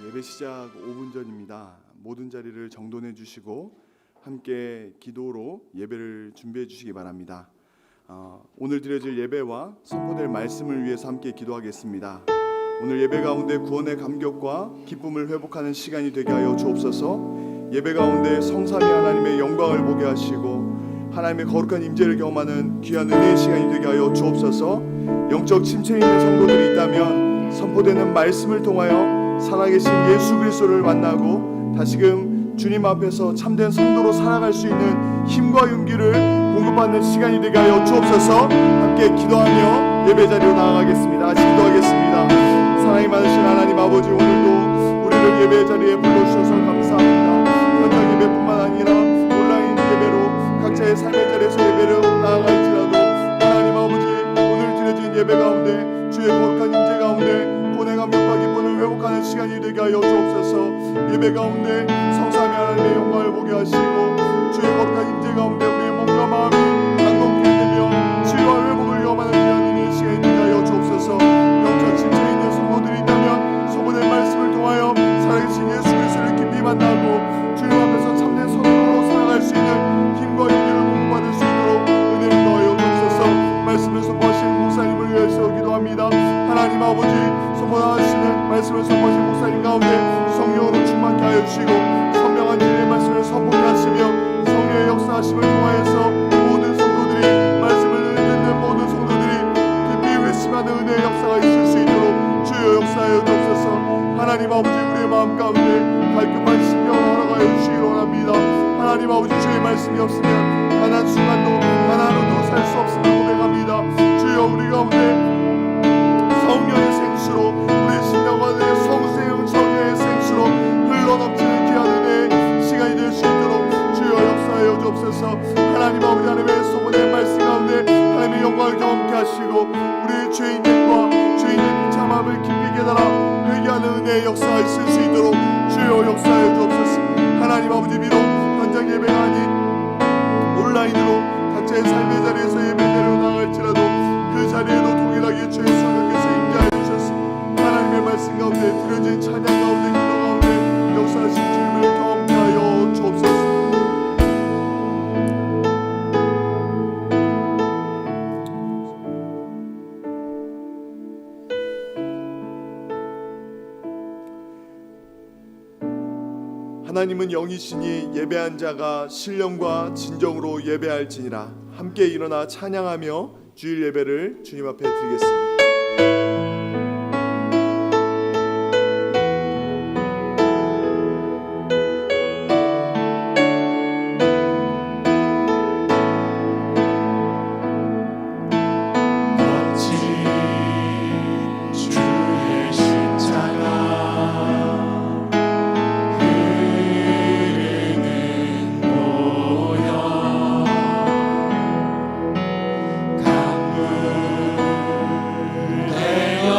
예배 시작 5분 전입니다. 모든 자리를 정돈해 주시고 함께 기도로 예배를 준비해 주시기 바랍니다. 오늘 드려질 예배와 선포될 말씀을 위해서 함께 기도하겠습니다. 오늘 예배 가운데 구원의 감격과 기쁨을 회복하는 시간이 되게 하여 주옵소서. 예배 가운데 성삼위 하나님의 영광을 보게 하시고 하나님의 거룩한 임재를 경험하는 귀한 은혜의 시간이 되게 하여 주옵소서. 영적 침체 있는 성도들이 있다면 선포되는 말씀을 통하여 살아계신 예수 그리스도를 만나고 다시금 주님 앞에서 참된 성도로 살아갈 수 있는 힘과 용기를 공급받는 시간이 되게 하여 주옵소서. 함께 기도하며 예배 자리로 나아가겠습니다. 같이 기도하겠습니다. 사랑이 많으신 하나님 아버지, 오늘도 우리를 예배 자리에 불러주셔서 감사합니다. 현장 예배뿐만 아니라 온라인 예배로 각자의 삶의 자리에서 예배를 나아갈지라도 하나님 아버지, 오늘 드려진 예배 가운데 주의 거룩한 임재 가운데 구원의 감격과 기쁨을 회복하는 시간이 되게 하여 주옵소서. 예배 가운데 성삼위 하나님의 영광을 보게 하시고 주의 거룩한 임재 가운데 우리의 몸과 마음이 강건케 되며 치유와 회복을 경험하는 귀한 은혜의 시간이 되게 하여 주옵소서. 영적 침체에 있는 성도들이 있다면 성도의 말씀을 통하여 살아계신 예수 그리스도를 깊이 만나고 주님 앞에서 참된 성도로 살아갈 수 있는 힘과 용기를 공급받을 수 있도록 은혜를 더하여 주옵소서. 말씀을 선포하신 목사님을 위해서 기도합니다. 하나님 아버지, 선포하시는 말씀을 선포하신 목사님 가운데 성령으로 충만케 하여 주시고 선명한 진리의 말씀을 선포케 하시며 성령의 역사하심을 통하여서 모든 성도들이 말씀을 듣는 모든 성도들이 깊이 회심하는 은혜의 역사가 있을 수 있도록 주여 역사하여 주옵소서. 하나님 아버지, 우리의 마음 가운데 갈급한 심령을 허락하여 주시기 원합니다. 하나님 아버지, 주의 말씀이 없으면 단 한 순간도 단 하루도 살 수 없음을 고백합니다. 주여, 우리 가운데 성령의 생수로 우리 심령과 내 성생 성령의 생수로 흘러넘치는 귀한 은혜의 시간이 될 수 있도록 주여 역사하여 주옵소서. 하나님 아버지, 하나님의 소문의 말씀 가운데 하나님의 영광을 경험케 하시고 우리의 죄인들과 죄인의 비참함을 깊이 깨달아 회개하는 은혜의 역사가 있을 수 있도록 주여 역사하여 주옵소서. 하나님 아버지, 비록 현장 예배가 아닌 온라인으로 각자의 삶의 자리에서 예배대로 나갈지라도 그 자리에도 동일하게 주의 성령께서 임재하여 주셨습니다. 하나님의 말씀 가운데 드려진 찬양 가운데 기도 가운데 역사하신 주님을 경험케 하여 주옵소서. 하나님은 영이시니 예배한 자가 신령과 진정으로 예배할지니라. 함께 일어나 찬양하며 주일 예배를 주님 앞에 드리겠습니다. 강물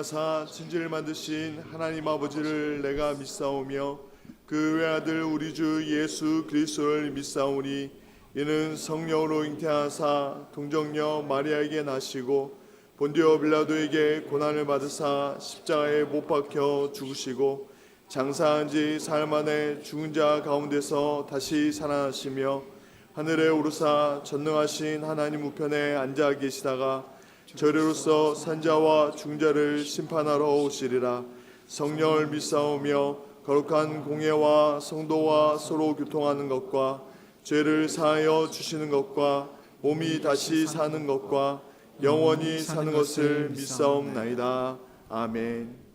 하사 천지를 만드신 하나님 아버지를 내가 믿사오며 그 외아들 우리 주 예수 그리스도를 믿사오니 이는 성령으로 잉태하사 동정녀 마리아에게 나시고 본디오 빌라도에게 고난을 받으사 십자가에 못 박혀 죽으시고 장사한 지 사흘 만에 죽은 자 가운데서 다시 살아나시며 하늘에 오르사 전능하신 하나님 우편에 앉아 계시다가 저리로서 산자와 중자를 심판하러 오시리라. 성령을 믿사오며 거룩한 공예와 성도와 서로 교통하는 것과 죄를 사하여 주시는 것과 몸이 다시 사는 것과 영원히 사는 것을 믿사옵나이다. 아멘.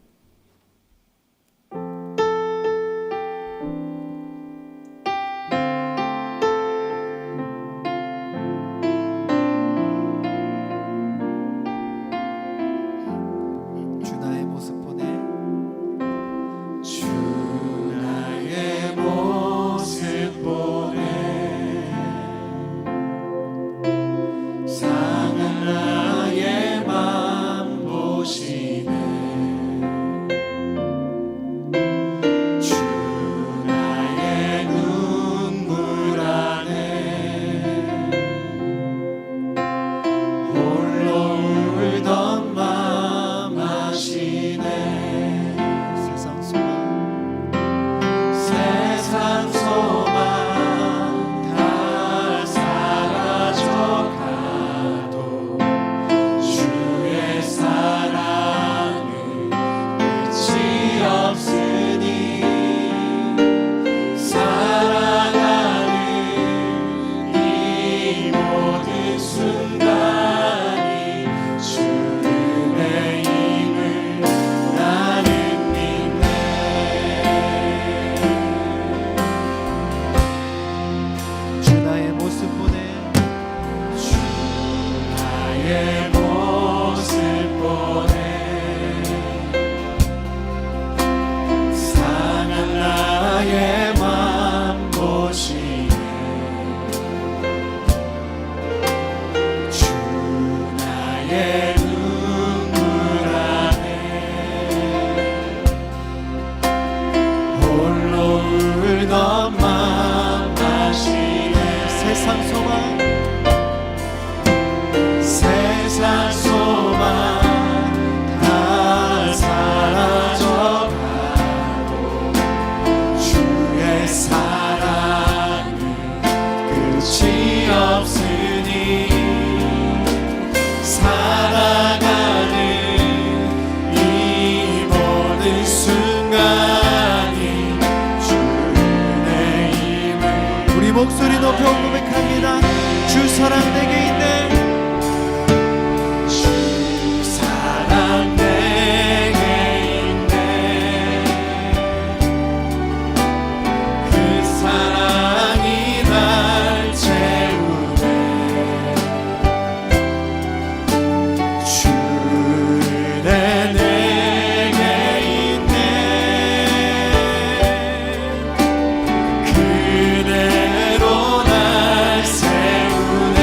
목소리 높여 고백합니다. 주 사랑 내게 있네. 주 사랑 내게 있네. 그 사랑이 날 채우네. 주내 내게 있네. 그대로 날 세우네.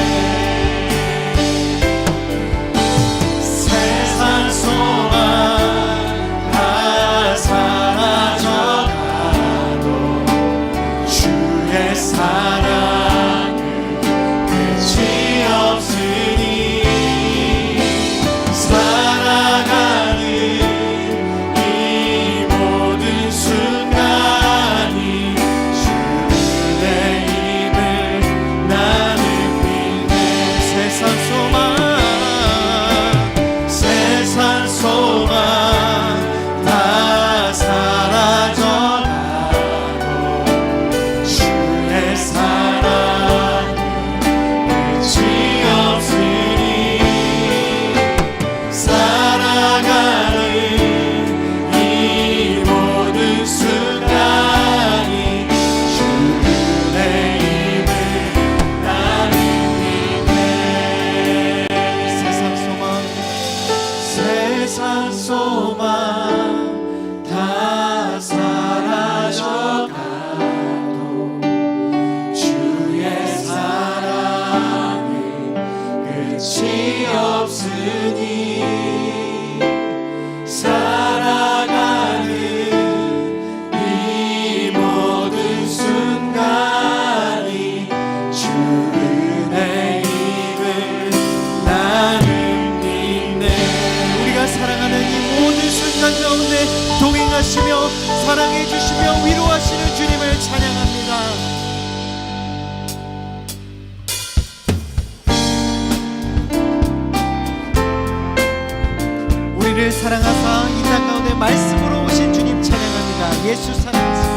예수 사랑하시고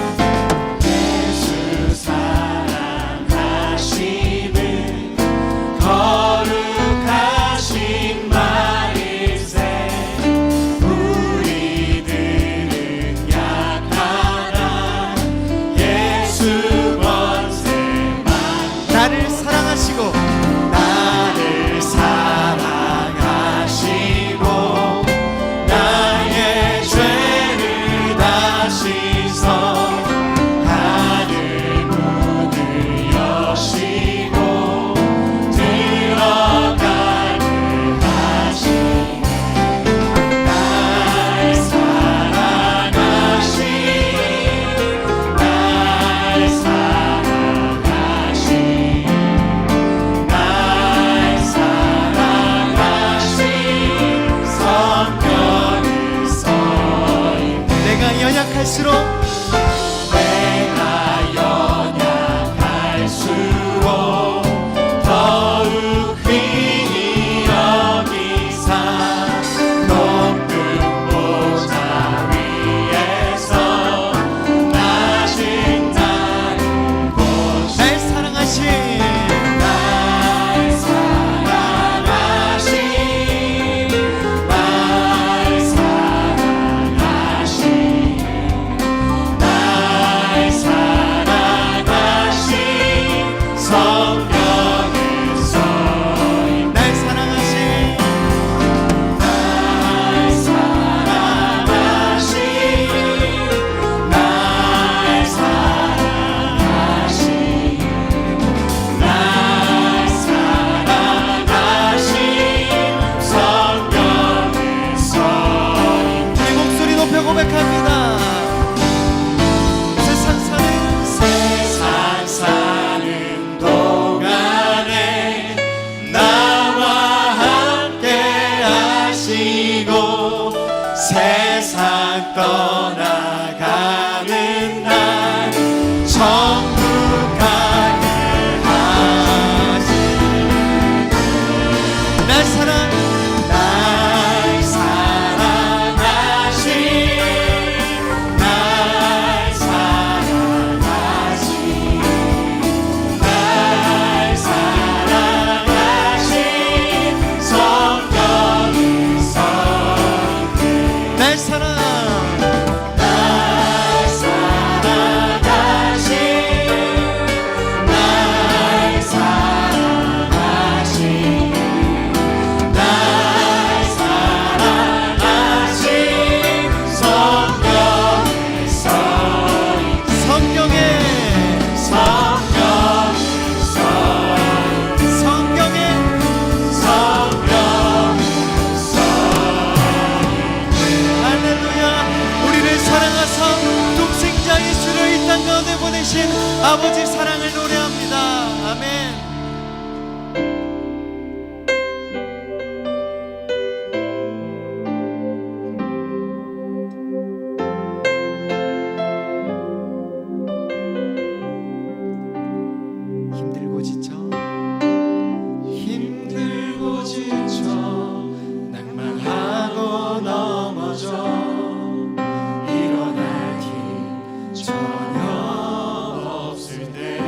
예수 사랑하시는 거룩하신 말일세 우리들은 약하나 예수 권세만 나를 사랑하시고 나를 사랑하시고 나의 죄를 다 씻어 하늘 문을 여시고 들어가게 하시네 날 사랑하신 날 사랑하신 날 사랑하신 성령이 써있네 내가 연약할수록 내가 연약할수록 더욱 귀히 여기사 높은 보좌 위에서 낮은 나를 보시 날 사랑하신 날 사랑하신 날 사랑하신 날 사랑하신 성령을 써있네 날 사랑하신 날 사랑하신 날 사랑하신 날 사랑하신 성령을 써있네 우리 목소리 높여 고백합니다. 세상 사는 세상 사는 동안에 나와 함께 하시고 세상 떠나가는 날 천국 가게 하시네 날 사랑 날 사랑하신 날 사랑하신 날 사랑하신 성령을 써있네 날 사랑 날 사랑하신 날 사랑하신 날 사랑하신 성령을 써있네 성경에 성령을 써있네 성경에 성령을 써있네 할렐루야. 우리를 사랑하사 독생자 예수를 이 땅 가운데 보내신 아버지 사랑을 노래합니다. 아멘. 힘들고 지쳐 힘들고 지쳐 낭만하고 넘어져 일어날 힘 전혀 없을 때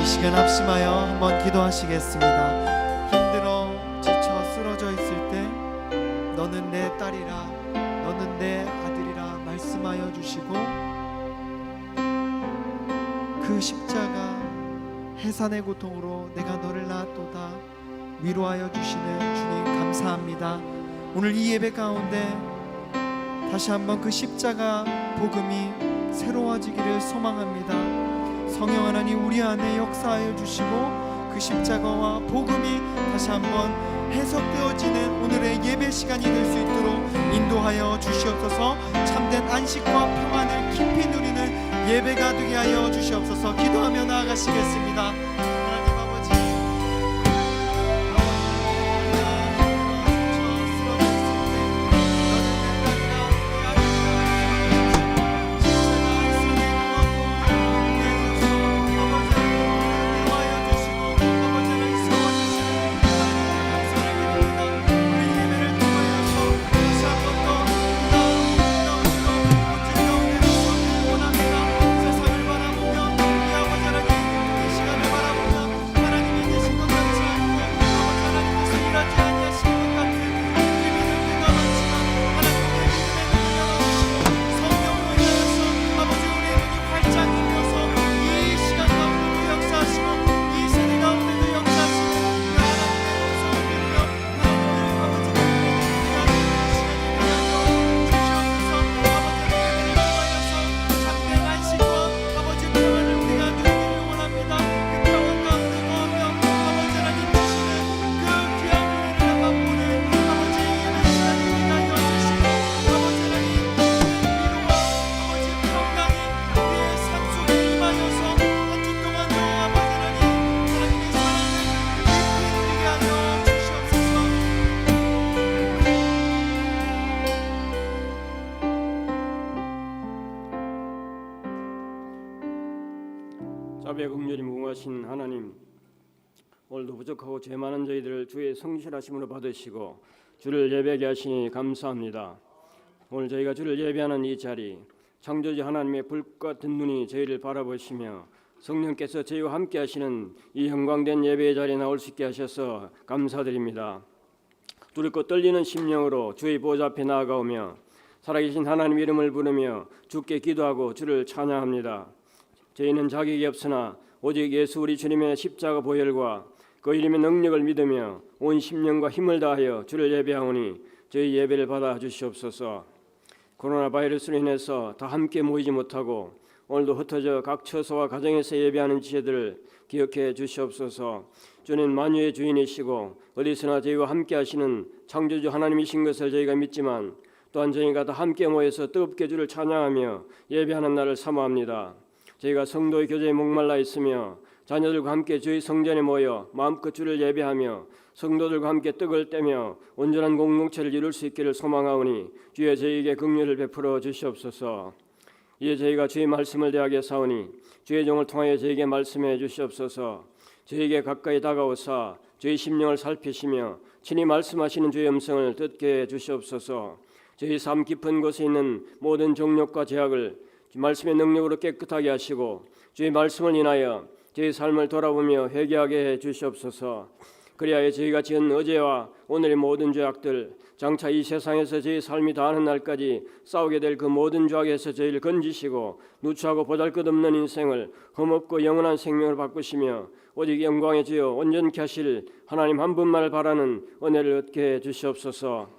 이 시간 합심하여 한번 기도하시겠습니다. 힘들어 지쳐 쓰러져 있을 때 너는 내 딸이라 너는 내 아들이라 말씀하여 주시고 그 십자가 해산의 고통으로 내가 너를 낳았도다 위로하여 주시는 주님 감사합니다. 오늘 이 예배 가운데 다시 한번 그 십자가 복음이 새로워지기를 소망합니다. 성령 하나님 우리 안에 역사하여 주시고 그 십자가와 복음이 다시 한번 해석되어지는 오늘의 예배 시간이 될 수 있도록 인도하여 주시옵소서. 참된 안식과 평안을 깊이 누리는 예배가 되게 하여 주시옵소서. 기도하며 나아가시겠습니다. 하나님 아버지 자비와 긍휼이 무궁하신 하나님, 오늘도 부족하고 죄 많은 저희들을 주의 성실하심으로 받으시고 주를 예배하게 하시니 감사합니다. 오늘 저희가 주를 예배하는 이 자리, 창조주 하나님의 불 같은 눈이 저희를 바라보시며 성령께서 저희와 함께 하시는 이 영광된 예배의 자리에 나올 수 있게 하셔서 감사드립니다. 두렵고 떨리는 심령으로 주의 보좌 앞에 나아가오며 살아계신 하나님 이름을 부르며 주께 기도하고 주를 찬양합니다. 저희는 자격이 없으나 오직 예수 우리 주님의 십자가 보혈과 그 이름의 능력을 믿으며 온 심령과 힘을 다하여 주를 예배하오니 저희 예배를 받아 주시옵소서. 코로나 바이러스로 인해서 다 함께 모이지 못하고 오늘도 흩어져 각 처소와 가정에서 예배하는 지혜들을 기억해 주시옵소서. 주는 만유의 주인이시고 어디서나 저희와 함께 하시는 창조주 하나님이신 것을 저희가 믿지만 또한 저희가 다 함께 모여서 뜨겁게 주를 찬양하며 예배하는 날을 사모합니다. 저희가 성도의 교제에 목말라 있으며 자녀들과 함께 주의 성전에 모여 마음껏 주를 예배하며 성도들과 함께 떡을 떼며 온전한 공동체를 이룰 수 있기를 소망하오니 주여 저희에게 긍휼을 베풀어 주시옵소서. 이제 저희가 주의 말씀을 대하게 사오니 주의 종을 통하여 저희에게 말씀해 주시옵소서. 저희에게 가까이 다가오사 주의 심령을 살피시며 친히 말씀하시는 주의 음성을 듣게 해 주시옵소서. 저희 삶 깊은 곳에 있는 모든 정욕과 죄악을 말씀의 능력으로 깨끗하게 하시고 주의 말씀을 인하여 저희 삶을 돌아보며 회개하게 해 주시옵소서. 그리하여 저희가 지은 어제와 오늘의 모든 죄악들, 장차 이 세상에서 저희 삶이 다하는 날까지 싸우게 될 그 모든 죄악에서 저희를 건지시고 누추하고 보잘것없는 인생을 흠없고 영원한 생명을 바꾸시며 오직 영광의 주여 온전케 하실 하나님 한 분만을 바라는 은혜를 얻게 해 주시옵소서.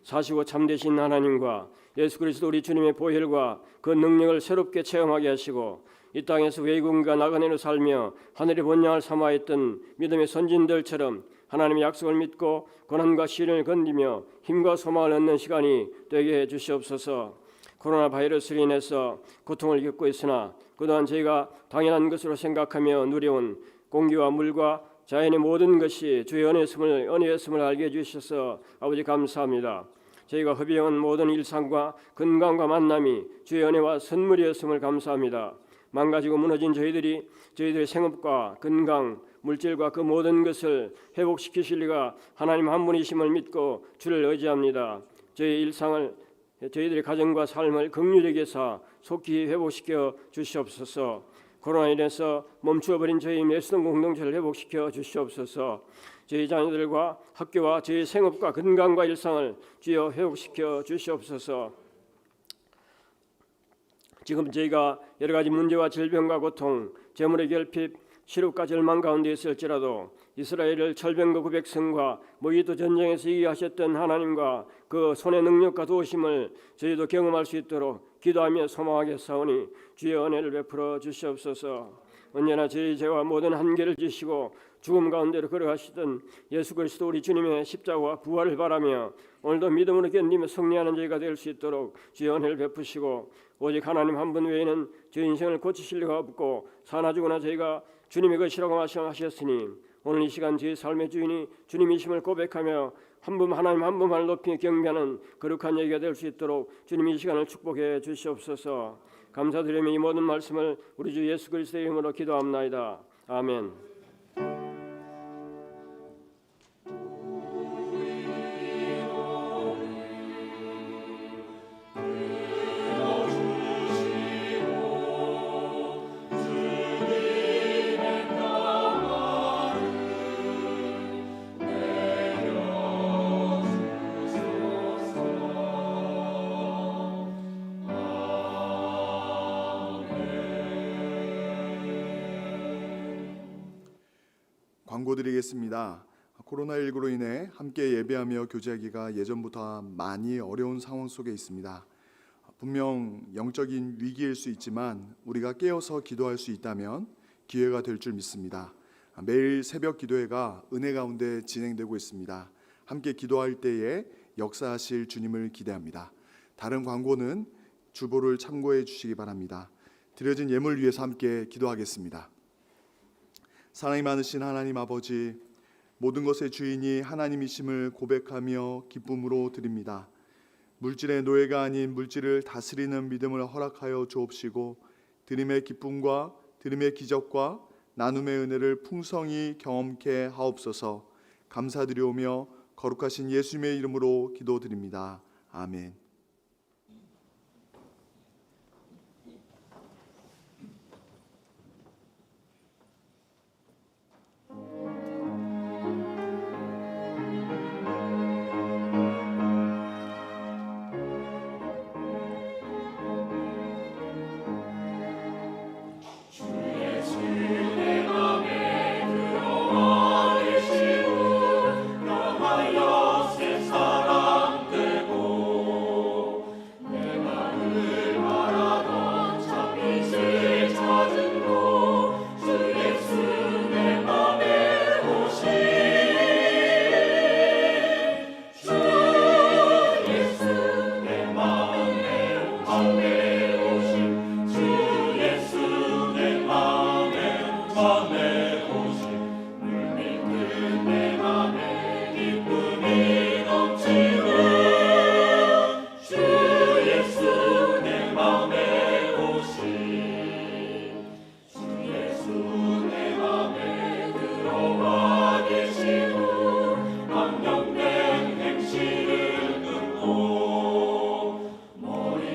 사시고 참되신 하나님과 예수 그리스도 우리 주님의 보혈과 그 능력을 새롭게 체험하게 하시고 이 땅에서 외국인과 나그네로 살며 하늘의 본향을 사모했던 믿음의 선진들처럼 하나님의 약속을 믿고 고난과 시련을 견디며 힘과 소망을 얻는 시간이 되게 해 주시옵소서. 코로나 바이러스로 인해서 고통을 겪고 있으나 그동안 저희가 당연한 것으로 생각하며 누려온 공기와 물과 자연의 모든 것이 주의 은혜였음을 알게 해주셔서 아버지 감사합니다. 저희가 허비해온 모든 일상과 건강과 만남이 주의 은혜와 선물이었음을 감사합니다. 망가지고 무너진 저희들의 생업과 건강, 물질과 그 모든 것을 회복시키실 리가 하나님 한 분이심을 믿고 주를 의지합니다. 저희들의 가정과 삶을 긍휼히 여기사 속히 회복시켜 주시옵소서. 코로나 인해서 멈추어버린 저희 예수동 공동체를 회복시켜 주시옵소서. 저희 자녀들과 학교와 저희 생업과 건강과 일상을 주여 회복시켜 주시옵소서. 지금 저희가 여러 가지 문제와 질병과 고통, 재물의 결핍, 시련과 절망 가운데 있을지라도 이스라엘을 철병거 그 백성과 모기도 전쟁에서 이기하셨던 하나님과 그 손의 능력과 도우심을 저희도 경험할 수 있도록 기도하며 소망하겠사오니 주의 은혜를 베풀어 주시옵소서. 언제나 저희 죄와 모든 한계를 지시고 죽음 가운데로 걸어가시던 예수 그리스도 우리 주님의 십자가와 부활을 바라며 오늘도 믿음으로 견디며 승리하는 저희가 될 수 있도록 주의 은혜를 베푸시고 오직 하나님 한 분 외에는 저희 인생을 고치실 리가 없고 사나 죽으나 저희가 주님의 것이라고 말씀하셨으니 오늘 이 시간 저희 삶의 주인이 주님이심을 고백하며 하나님 한 분만을 높이 경배하는 거룩한 얘기가 될 수 있도록 주님 이 시간을 축복해 주시옵소서. 감사드리며 이 모든 말씀을 우리 주 예수 그리스도의 이름으로 기도합나이다. 아멘. 광고 드리겠습니다. 코로나19로 인해 함께 예배하며 교제하기가 예전보다 많이 어려운 상황 속에 있습니다. 분명 영적인 위기일 수 있지만 우리가 깨어서 기도할 수 있다면 기회가 될 줄 믿습니다. 매일 새벽 기도회가 은혜 가운데 진행되고 있습니다. 함께 기도할 때에 역사하실 주님을 기대합니다. 다른 광고는 주보를 참고해 주시기 바랍니다. 드려진 예물 위해서 함께 기도하겠습니다. 사랑이 많으신 하나님 아버지, 모든 것의 주인이 하나님이심을 고백하며 기쁨으로 드립니다. 물질의 노예가 아닌 물질을 다스리는 믿음을 허락하여 주옵시고 드림의 기쁨과 드림의 기적과 나눔의 은혜를 풍성히 경험케 하옵소서. 감사드리오며 거룩하신 예수님의 이름으로 기도드립니다. 아멘.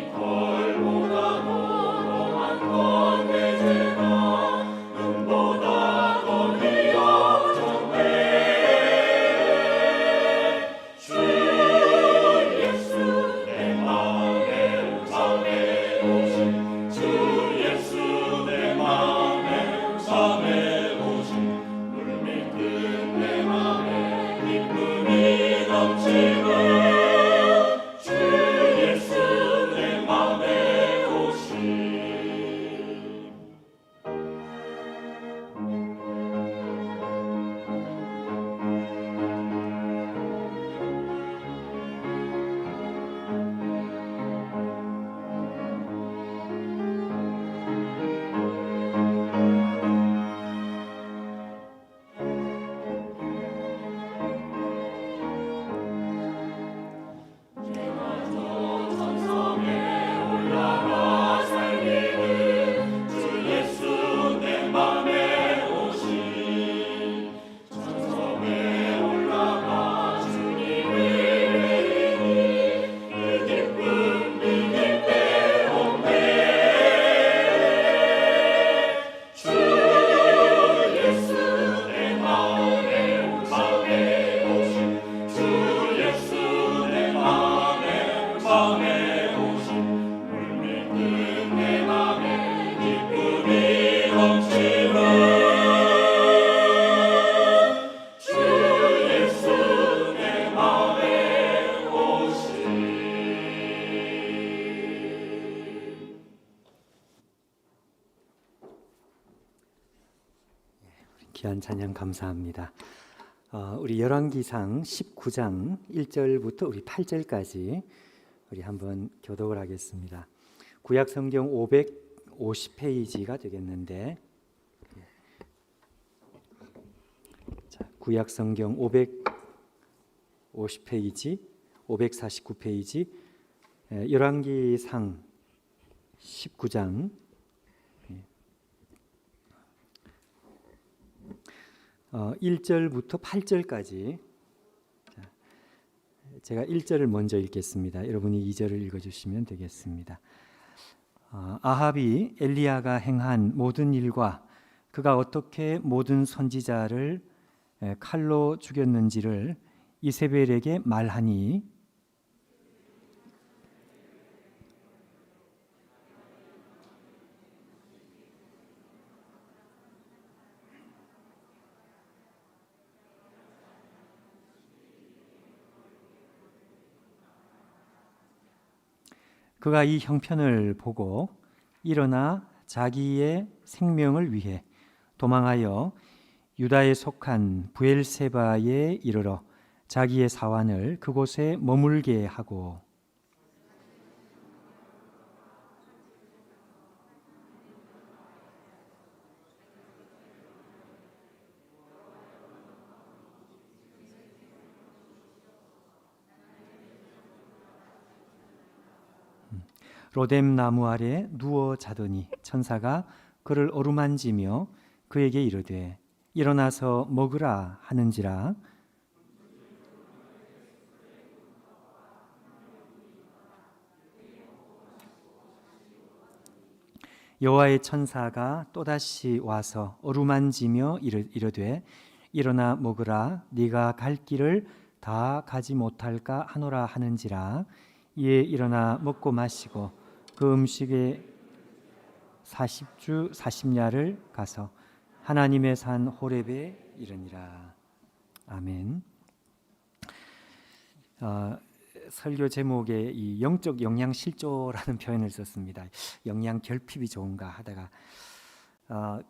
머리털보다 너만 건네제가 눈보다 귀한 찬양 감사합니다. 우리 열왕기상 19장 1절부터 우리 8절까지 우리 한번 교독을 하겠습니다. 구약 성경 550페이지가 되겠는데, 자, 구약 성경 550페이지, 549페이지, 열왕기상 19장 1절부터 8절까지. 제가 1절을 먼저 읽겠습니다. 여러분이 2절을 읽어주시면 되겠습니다. 아합이 엘리야가 행한 모든 일과 그가 어떻게 모든 선지자를 칼로 죽였는지를 이세벨에게 말하니 그가 이 형편을 보고 일어나 자기의 생명을 위해 도망하여 유다에 속한 브엘세바에 이르러 자기의 사환을 그곳에 머물게 하고 로뎀 나무 아래 누워 자더니 천사가 그를 어루만지며 그에게 이르되 일어나서 먹으라 하는지라. 여호와의 천사가 또다시 와서 어루만지며 이르되 일어나 먹으라, 네가 갈 길을 다 가지 못할까 하노라 하는지라. 이에 일어나 먹고 마시고 그 음식에 40주 40야를 가서 하나님의 산 호렙에 이르니라. 아멘. 설교 제목에 이 영적 영양 실조라는 표현을 썼습니다. 영양 결핍이 좋은가 하다가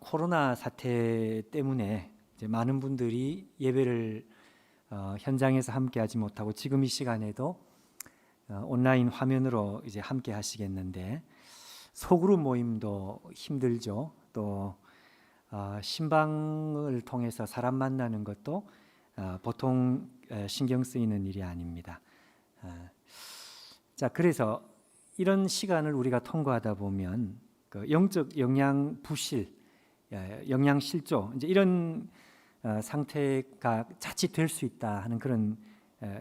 코로나 사태 때문에 이제 많은 분들이 예배를 현장에서 함께하지 못하고 지금 이 시간에도 온라인 화면으로 이제 함께 하시겠는데, 소그룹 모임도 힘들죠. 또 신방을 통해서 사람 만나는 것도 보통 신경 쓰이는 일이 아닙니다. 자, 그래서 이런 시간을 우리가 통과하다 보면 그 영적 영양 부실, 영양 실조, 이제 이런 상태가 자칫 될 수 있다 하는 그런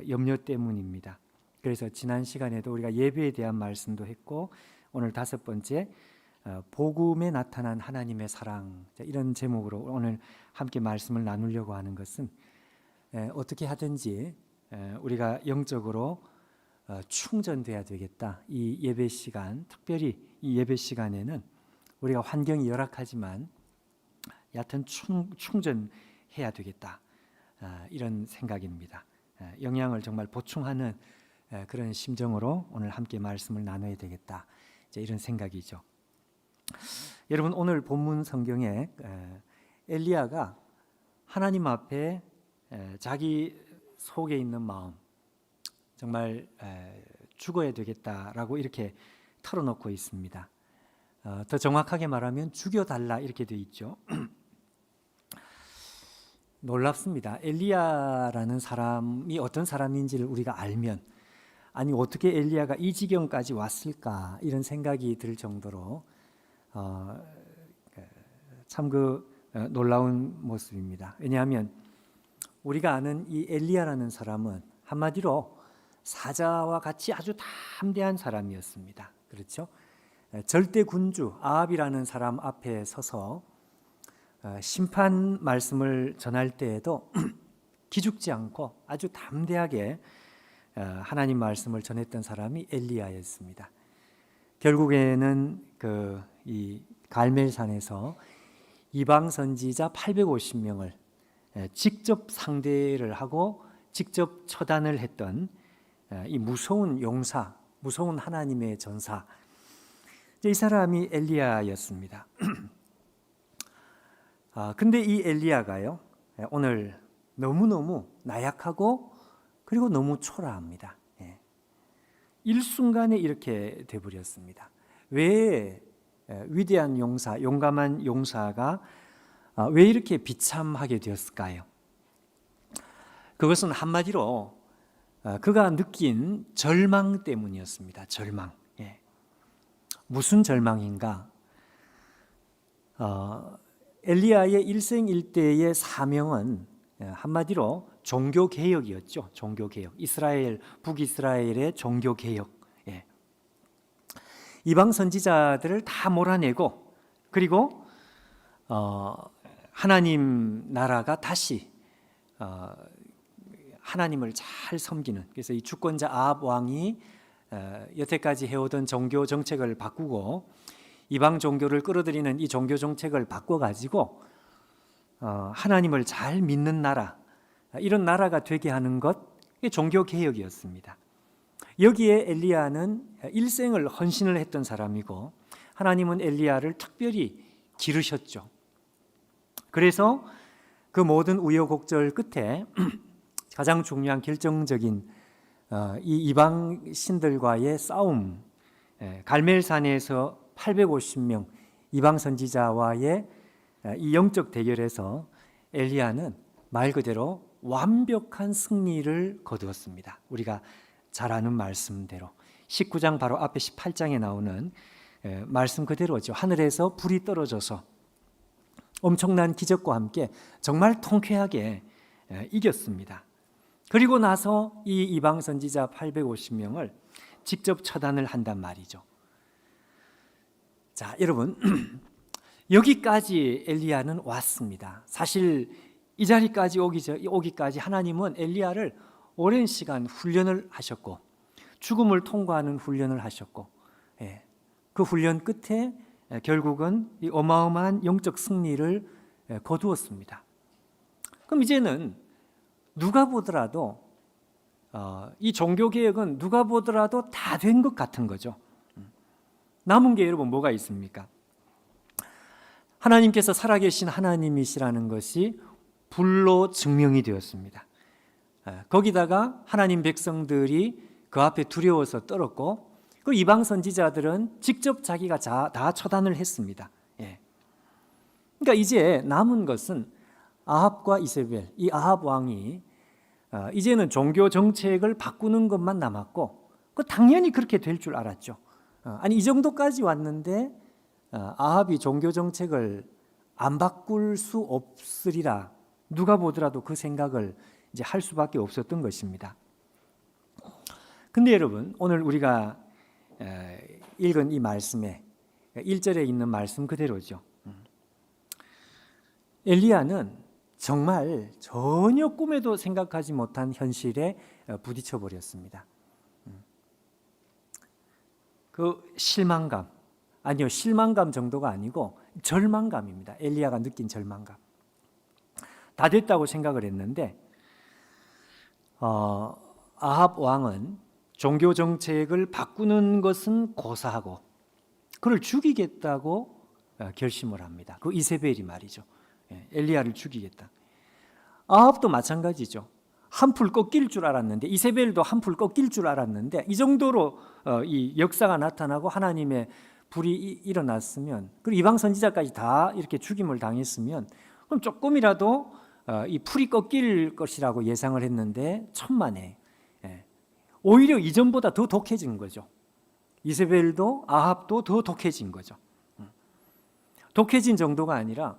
염려 때문입니다. 그래서 지난 시간에도 우리가 예배에 대한 말씀도 했고, 오늘 5번째 복음에 나타난 하나님의 사랑, 이런 제목으로 오늘 함께 말씀을 나누려고 하는 것은 어떻게 하든지 우리가 영적으로 충전돼야 되겠다. 이 예배 시간, 특별히 이 예배 시간에는 우리가 환경이 열악하지만 얕은 충전해야 되겠다. 이런 생각입니다. 영양을 정말 보충하는 그런 심정으로 오늘 함께 말씀을 나눠야 되겠다, 이제 이런 생각이죠. 여러분, 오늘 본문 성경에 엘리야가 하나님 앞에 자기 속에 있는 마음, 정말 죽어야 되겠다라고 이렇게 털어놓고 있습니다. 더 정확하게 말하면 죽여달라 이렇게 돼 있죠. 놀랍습니다. 엘리야라는 사람이 어떤 사람인지를 우리가 알면, 아니 어떻게 엘리야가 이 지경까지 왔을까 이런 생각이 들 정도로 참 놀라운 모습입니다. 왜냐하면 우리가 아는 이 엘리야라는 사람은 한마디로 사자와 같이 아주 담대한 사람이었습니다. 그렇죠? 절대 군주 아합이라는 사람 앞에 서서 심판 말씀을 전할 때에도 기죽지 않고 아주 담대하게 하나님 말씀을 전했던 사람이 엘리야였습니다. 결국에는 이 갈멜산에서 이방 선지자 850명을 직접 상대를 하고 직접 처단을 했던 이 무서운 용사, 무서운 하나님의 전사, 이 사람이 엘리야였습니다. 근데 이 엘리야가요, 오늘 너무너무 나약하고 그리고 너무 초라합니다. 일순간에 이렇게 돼버렸습니다. 왜 위대한 용사, 용감한 용사가 왜 이렇게 비참하게 되었을까요? 그것은 한마디로 그가 느낀 절망 때문이었습니다. 절망. 무슨 절망인가? 엘리야의 일생일대의 사명은 한마디로 종교개혁이었죠. 종교개혁. 이스라엘, 북이스라엘의 종교개혁. 이방 선지자들을 다 몰아내고 그리고 하나님 나라가 다시 하나님을 잘 섬기는, 그래서 이 주권자 아합 왕이 여태까지 해오던 종교 정책을 바꾸고 이방 종교를 끌어들이는 이 종교 정책을 바꿔가지고 하나님을 잘 믿는 나라, 이런 나라가 되게 하는 것, 이게 종교 개혁이었습니다. 여기에 엘리야는 일생을 헌신을 했던 사람이고 하나님은 엘리야를 특별히 기르셨죠. 그래서 그 모든 우여곡절 끝에 가장 중요한 결정적인 이 이방 신들과의 싸움, 갈멜산에서 850명 이방 선지자와의 이 영적 대결에서 엘리야는 말 그대로 완벽한 승리를 거두었습니다. 우리가 잘 아는 말씀대로 19장 바로 앞에 18장에 나오는 말씀 그대로죠. 하늘에서 불이 떨어져서 엄청난 기적과 함께 정말 통쾌하게 이겼습니다. 그리고 나서 이 이방 선지자 850명을 직접 처단을 한단 말이죠. 자, 여러분, 여기까지 엘리야는 왔습니다. 사실 이 자리까지 오기까지 하나님은 엘리야를 오랜 시간 훈련을 하셨고 죽음을 통과하는 훈련을 하셨고 그 훈련 끝에 결국은 이 어마어마한 영적 승리를 거두었습니다. 그럼 이제는 누가 보더라도 이 종교개혁은 누가 보더라도 다 된 것 같은 거죠. 남은 게 여러분 뭐가 있습니까? 하나님께서 살아계신 하나님이시라는 것이 불로 증명이 되었습니다. 거기다가 하나님 백성들이 그 앞에 두려워서 떨었고 그 이방 선지자들은 직접 자기가 다 처단을 했습니다. 그러니까 이제 남은 것은 아합과 이세벨, 이 아합 왕이 이제는 종교 정책을 바꾸는 것만 남았고 그 당연히 그렇게 될 줄 알았죠. 아니 이 정도까지 왔는데 아합이 종교 정책을 안 바꿀 수 없으리라 누가 보더라도 그 생각을 이제 할 수밖에 없었던 것입니다. 근데 여러분 오늘 우리가 읽은 이 말씀에 1절에 있는 말씀 그대로죠. 엘리야는 정말 전혀 꿈에도 생각하지 못한 현실에 부딪혀 버렸습니다. 그 실망감, 아니요 실망감 정도가 아니고 절망감입니다. 엘리야가 느낀 절망감. 다 됐다고 생각을 했는데 아합 왕은 종교 정책을 바꾸는 것은 고사하고 그를 죽이겠다고 결심을 합니다. 그 이세벨이 말이죠. 엘리야를 죽이겠다. 아합도 마찬가지죠. 한풀 꺾일 줄 알았는데 이세벨도 한풀 꺾일 줄 알았는데 이 정도로 이 역사가 나타나고 하나님의 불이 일어났으면 그리고 이방 선지자까지 다 이렇게 죽임을 당했으면 그럼 조금이라도 이 풀이 꺾일 것이라고 예상을 했는데 천만에 오히려 이전보다 더 독해진 거죠. 이세벨도 아합도 더 독해진 거죠. 독해진 정도가 아니라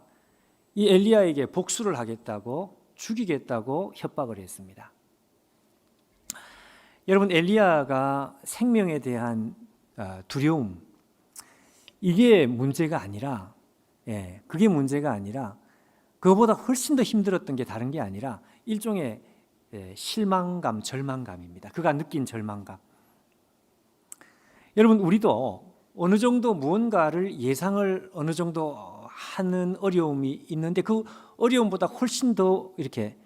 이 엘리야에게 복수를 하겠다고 죽이겠다고 협박을 했습니다. 여러분 엘리야가 생명에 대한 두려움 이게 문제가 아니라 그게 문제가 아니라 그거보다 훨씬 더 힘들었던 게 다른 게 아니라 일종의 실망감, 절망감입니다. 그가 느낀 절망감. 여러분 우리도 어느 정도 무언가를 예상을 어느 정도 하는 어려움이 있는데 그 어려움보다 훨씬 더 이렇게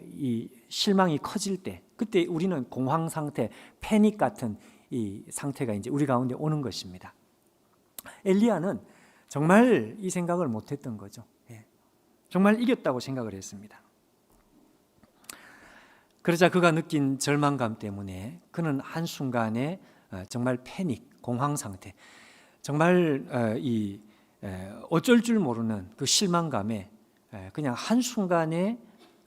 이 실망이 커질 때 그때 우리는 공황 상태, 패닉 같은 이 상태가 이제 우리 가운데 오는 것입니다. 엘리야는 정말 이 생각을 못했던 거죠. 정말 이겼다고 생각을 했습니다. 그러자 그가 느낀 절망감 때문에 그는 한순간에 정말 패닉, 공황 상태, 정말 어쩔 줄 모르는 그 실망감에 그냥 한순간에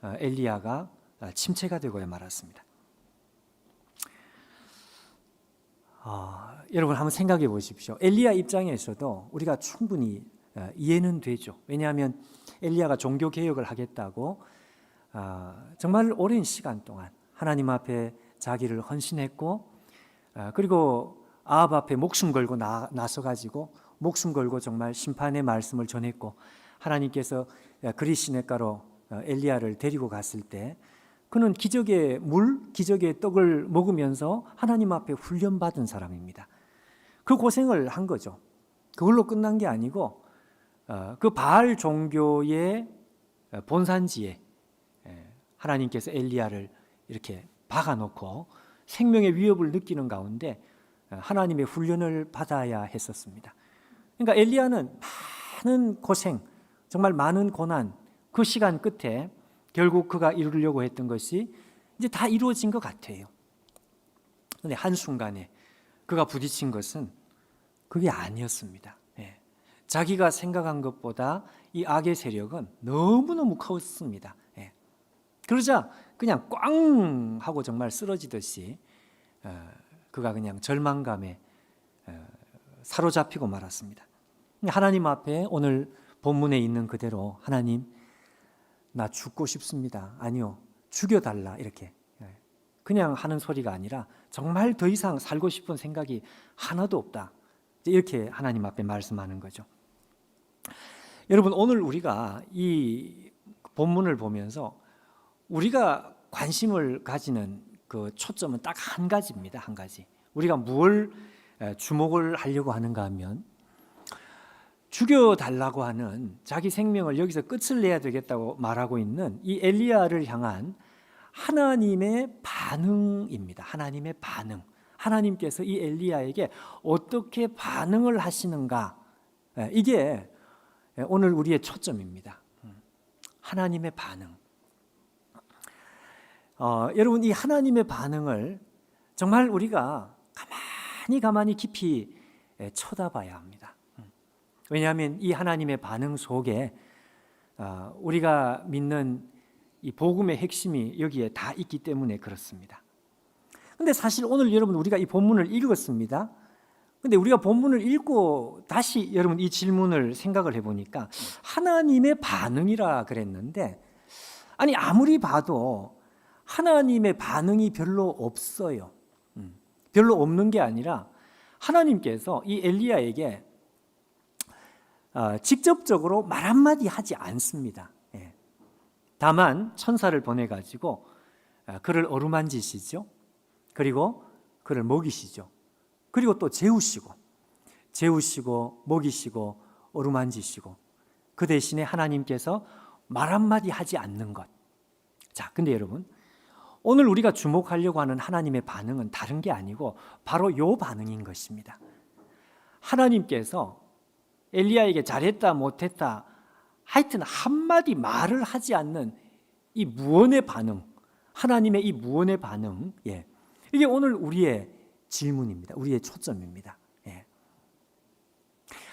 엘리야가 침체가 되고야 말았습니다. 여러분 한번 생각해 보십시오. 엘리야 입장에서도 우리가 충분히 이해는 되죠. 왜냐하면 엘리야가 종교 개혁을 하겠다고 정말 오랜 시간 동안 하나님 앞에 자기를 헌신했고, 그리고 아합 앞에 목숨 걸고 나서가지고 목숨 걸고 정말 심판의 말씀을 전했고, 하나님께서 그리 시냇가로 엘리야를 데리고 갔을 때 그는 기적의 물, 기적의 떡을 먹으면서 하나님 앞에 훈련받은 사람입니다. 그 고생을 한 거죠. 그걸로 끝난 게 아니고 그 바알 종교의 본산지에 하나님께서 엘리야를 이렇게 박아놓고 생명의 위협을 느끼는 가운데 하나님의 훈련을 받아야 했었습니다. 그러니까 엘리야는 많은 고생, 정말 많은 고난, 그 시간 끝에 결국 그가 이루려고 했던 것이 이제 다 이루어진 것 같아요. 그런데 한순간에 그가 부딪힌 것은 그게 아니었습니다. 자기가 생각한 것보다 이 악의 세력은 너무너무 컸습니다. 그러자 그냥 꽝 하고 정말 쓰러지듯이 그가 그냥 절망감에 사로잡히고 말았습니다. 하나님 앞에 오늘 본문에 있는 그대로 하나님, 나 죽고 싶습니다. 아니요, 죽여달라. 이렇게 그냥 하는 소리가 아니라 정말 더 이상 살고 싶은 생각이 하나도 없다. 이렇게 하나님 앞에 말씀하는 거죠. 여러분, 오늘 우리가 이 본문을 보면서 우리가 관심을 가지는 그 초점은 딱 한 가지입니다. 한 가지. 우리가 뭘 주목을 하려고 하는가 하면 죽여달라고 하는, 자기 생명을 여기서 끝을 내야 되겠다고 말하고 있는 이 엘리야를 향한 하나님의 반응입니다. 하나님의 반응. 하나님께서 이 엘리야에게 어떻게 반응을 하시는가, 이게 오늘 우리의 초점입니다. 하나님의 반응. 여러분, 이 하나님의 반응을 정말 우리가 가만히 깊이 쳐다봐야 합니다. 왜냐하면 이 하나님의 반응 속에 우리가 믿는 이 복음의 핵심이 여기에 다 있기 때문에 그렇습니다. 근데 사실 오늘 여러분 우리가 이 본문을 읽었습니다. 근데 우리가 본문을 읽고 다시 여러분 이 질문을 생각을 해보니까 하나님의 반응이라 그랬는데, 아니 아무리 봐도 하나님의 반응이 별로 없어요. 별로 없는 게 아니라 하나님께서 이 엘리야에게 직접적으로 말 한마디 하지 않습니다. 다만 천사를 보내가지고 그를 어루만지시죠. 그리고 그를 먹이시죠. 그리고 또 재우시고 먹이시고 어루만지시고, 그 대신에 하나님께서 말 한마디 하지 않는 것. 자, 근데 여러분, 오늘 우리가 주목하려고 하는 하나님의 반응은 다른 게 아니고 바로 요 반응인 것입니다. 하나님께서 엘리야에게 잘했다 못했다 하여튼 한마디 말을 하지 않는 이 무언의 반응, 하나님의 이 무언의 반응, 이게 오늘 우리의 질문입니다. 우리의 초점입니다.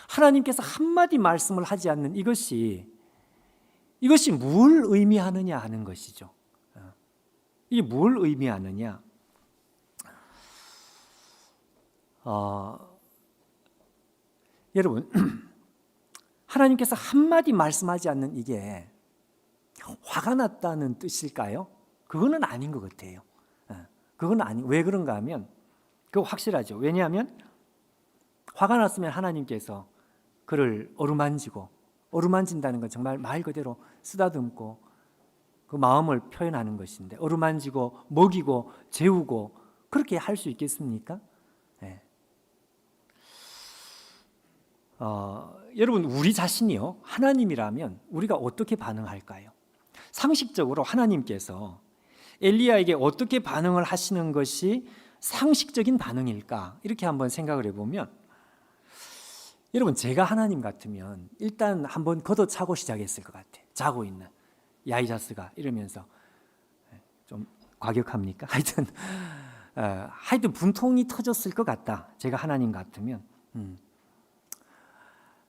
하나님께서 한마디 말씀을 하지 않는 이것이 뭘 의미하느냐 하는 것이죠. 이게 뭘 의미하느냐? 여러분, 하나님께서 한마디 말씀하지 않는 이게 화가 났다는 뜻일까요? 그거는 아닌 것 같아요. 그건 왜 그런가 하면 그거 확실하죠. 왜냐하면 화가 났으면 하나님께서 그를 어루만진다는 건 정말 말 그대로 쓰다듬고 그 마음을 표현하는 것인데, 어루만지고 먹이고 재우고 그렇게 할 수 있겠습니까? 여러분, 우리 자신이요 하나님이라면 우리가 어떻게 반응할까요? 상식적으로 하나님께서 엘리야에게 어떻게 반응을 하시는 것이 상식적인 반응일까? 이렇게 한번 생각을 해보면 여러분 제가 하나님 같으면 일단 한번 걷어차고 시작했을 것 같아. 자고 있는 야이자스가 이러면서 좀 과격합니까? 하여튼 분통이 터졌을 것 같다. 제가 하나님 같으면.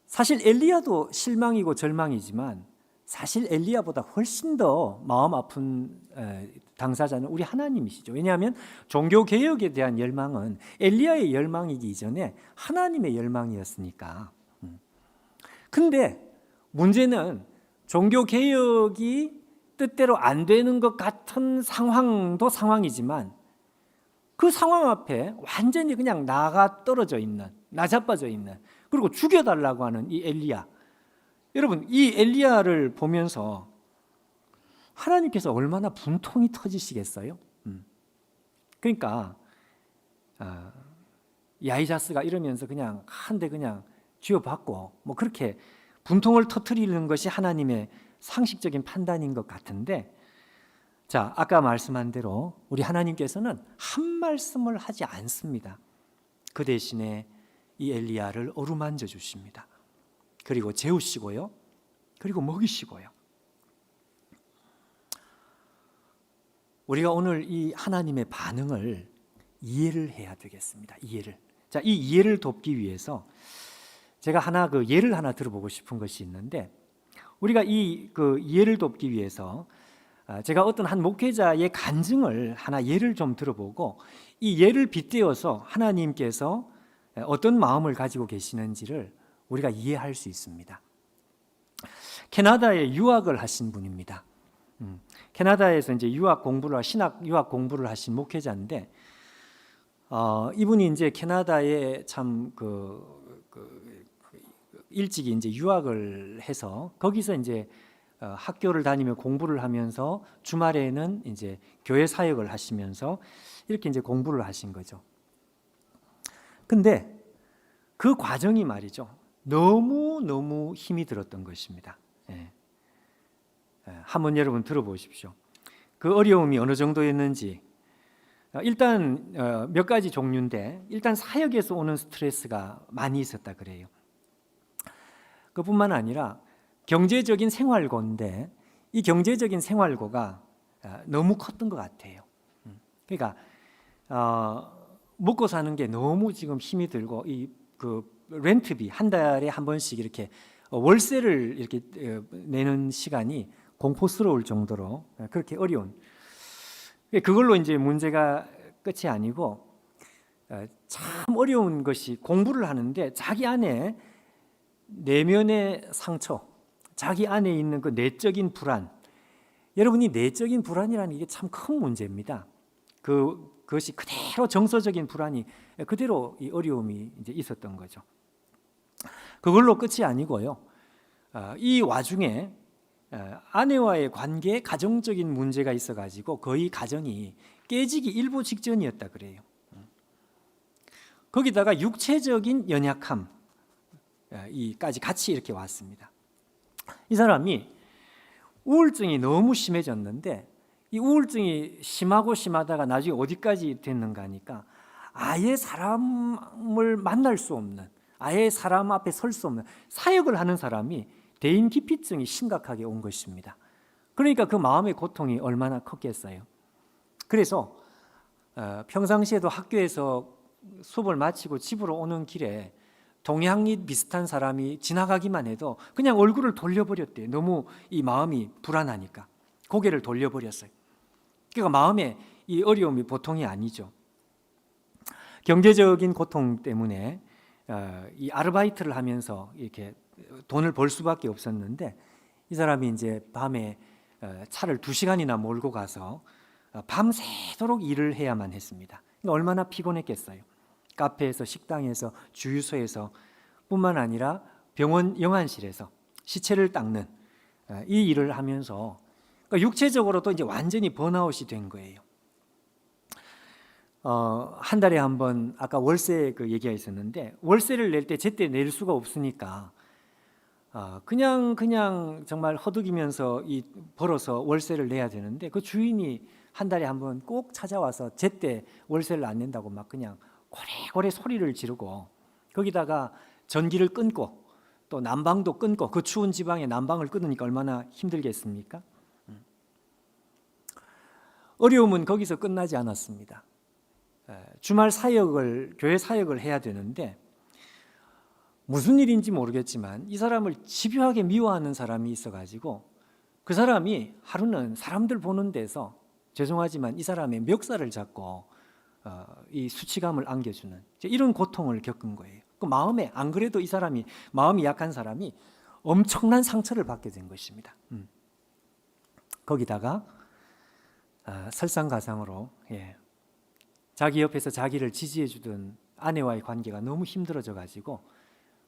사실 엘리야도 실망이고 절망이지만 사실 엘리야보다 훨씬 더 마음 아픈 당사자는 우리 하나님이시죠. 왜냐하면 종교 개혁에 대한 열망은 엘리야의 열망이기 이전에 하나님의 열망이었으니까. 근데 문제는 종교 개혁이 뜻대로 안 되는 것 같은 상황도 상황이지만 그 상황 앞에 완전히 그냥 나가 떨어져 있는, 나자빠져 있는, 그리고 죽여달라고 하는 이 엘리야. 여러분 이 엘리야를 보면서 하나님께서 얼마나 분통이 터지시겠어요? 그러니까 야이자스가 이러면서 그냥 한 대 그냥 쥐어받고 뭐 그렇게 분통을 터뜨리는 것이 하나님의 상식적인 판단인 것 같은데, 자 아까 말씀한 대로 우리 하나님께서는 한 말씀을 하지 않습니다. 그 대신에 이 엘리야를 어루만져 주십니다. 그리고 재우시고요, 그리고 먹이시고요. 우리가 오늘 이 하나님의 반응을 이해를 해야 되겠습니다. 이해를. 자, 이 이해를 돕기 위해서 제가 예를 하나 들어보고 싶은 것이 있는데, 우리가 이 이해를 돕기 위해서 제가 어떤 한 목회자의 간증을 하나 예를 좀 들어보고 이 예를 빗대어서 하나님께서 어떤 마음을 가지고 계시는지를 우리가 이해할 수 있습니다. 캐나다에 유학을 하신 분입니다. 캐나다에서 이제 신학 유학 공부를 하신 목회자인데, 이분이 이제 캐나다에 참 일찍이 이제 유학을 해서 거기서 이제 학교를 다니며 공부를 하면서 주말에는 이제 교회 사역을 하시면서 이렇게 이제 공부를 하신 거죠. 근데 그 과정이 말이죠, 너무 힘이 들었던 것입니다. 한번 여러분 들어보십시오. 그 어려움이 어느 정도였는지. 일단 몇 가지 종류인데, 일단 사역에서 오는 스트레스가 많이 있었다 그래요. 그뿐만 아니라 경제적인 생활고인데 이 경제적인 생활고가 너무 컸던 것 같아요. 그러니까 먹고 사는 게 너무 지금 힘이 들고 이 렌트비 한 달에 한 번씩 이렇게 월세를 이렇게 내는 시간이 공포스러울 정도로 그렇게 어려운, 그걸로 이제 문제가 끝이 아니고 참 어려운 것이 공부를 하는데 자기 안에 내면의 상처, 자기 안에 있는 그 내적인 불안, 여러분이 내적인 불안이라는 게 참 큰 문제입니다. 그것이 그대로 정서적인 불안이 그대로 이 어려움이 이제 있었던 거죠. 그걸로 끝이 아니고요. 이 와중에 아내와의 관계에 가정적인 문제가 있어가지고 거의 가정이 깨지기 일보 직전이었다 그래요. 거기다가 육체적인 연약함 이까지 같이 이렇게 왔습니다. 이 사람이 우울증이 너무 심해졌는데 이 우울증이 심하다가 나중에 어디까지 됐는가 하니까 아예 사람을 만날 수 없는, 아예 사람 앞에 설 수 없는, 사역을 하는 사람이 대인기피증이 심각하게 온 것입니다. 그러니까 그 마음의 고통이 얼마나 컸겠어요. 그래서 평상시에도 학교에서 수업을 마치고 집으로 오는 길에 동양인 비슷한 사람이 지나가기만 해도 그냥 얼굴을 돌려버렸대요. 너무 이 마음이 불안하니까 고개를 돌려버렸어요. 그러니까 마음의 이 어려움이 보통이 아니죠. 경제적인 고통 때문에 이 아르바이트를 하면서 이렇게 돈을 벌 수밖에 없었는데, 이 사람이 이제 밤에 차를 2시간이나 몰고 가서 밤새도록 일을 해야만 했습니다. 그러니까 얼마나 피곤했겠어요. 카페에서, 식당에서, 주유소에서 뿐만 아니라 병원 영안실에서 시체를 닦는 이 일을 하면서 그러니까 육체적으로도 이제 완전히 번아웃이 된 거예요. 한 달에 한 번, 아까 월세 그 얘기가 있었는데, 월세를 낼 때 제때 낼 수가 없으니까 그냥 정말 허덕이면서 벌어서 월세를 내야 되는데, 그 주인이 한 달에 한 번 꼭 찾아와서 제때 월세를 안 낸다고 막 그냥 고래고래 소리를 지르고, 거기다가 전기를 끊고 또 난방도 끊고 그 추운 지방에 난방을 끊으니까 얼마나 힘들겠습니까? 어려움은 거기서 끝나지 않았습니다. 주말 사역을 교회 사역을 해야 되는데 무슨 일인지 모르겠지만 이 사람을 집요하게 미워하는 사람이 있어가지고 그 사람이 하루는 사람들 보는 데서 죄송하지만 이 사람의 멱살을 잡고 이 수치감을 안겨주는 이런 고통을 겪은 거예요. 그 마음에 안 그래도 이 사람이 마음이 약한 사람이 엄청난 상처를 받게 된 것입니다. 거기다가 설상가상으로 자기 옆에서 자기를 지지해주던 아내와의 관계가 너무 힘들어져 가지고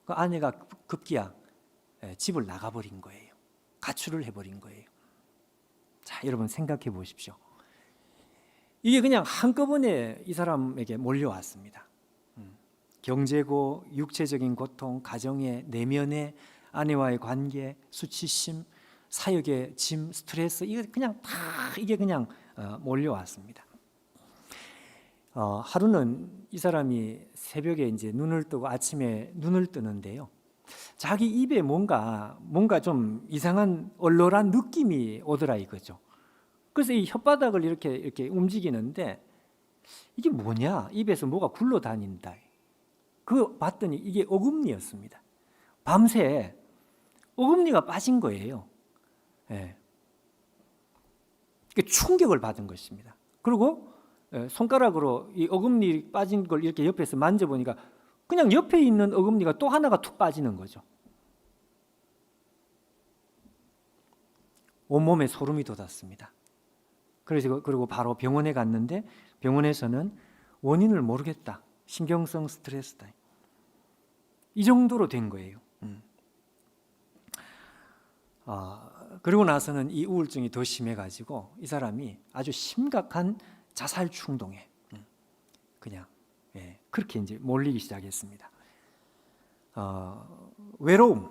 그 아내가 급기야 집을 나가버린 거예요. 가출을 해버린 거예요. 자, 여러분 생각해 보십시오. 이게 그냥 한꺼번에 이 사람에게 몰려왔습니다. 경제고 육체적인 고통, 가정의 내면의 아내와의 관계, 수치심, 사역의 짐, 스트레스 이게 그냥 다 이게 그냥 몰려왔습니다. 하루는 이 사람이 새벽에 이제 눈을 뜨고 아침에 눈을 뜨는데요. 자기 입에 뭔가 좀 이상한 얼얼한 느낌이 오더라 이거죠. 그래서 이 혓바닥을 이렇게 움직이는데 이게 뭐냐? 입에서 뭐가 굴러다닌다. 그거 봤더니 이게 어금니였습니다. 밤새 어금니가 빠진 거예요. 충격을 받은 것입니다. 그리고 손가락으로 이 어금니 빠진 걸 이렇게 옆에서 만져보니까 그냥 옆에 있는 어금니가 또 하나가 툭 빠지는 거죠. 온몸에 소름이 돋았습니다. 그리고 바로 병원에 갔는데 병원에서는 원인을 모르겠다. 신경성 스트레스다. 이 정도로 된 거예요. 그리고 나서는 이 우울증이 더 심해가지고 이 사람이 아주 심각한 자살 충동에 그냥 그렇게 이제 몰리기 시작했습니다. 외로움,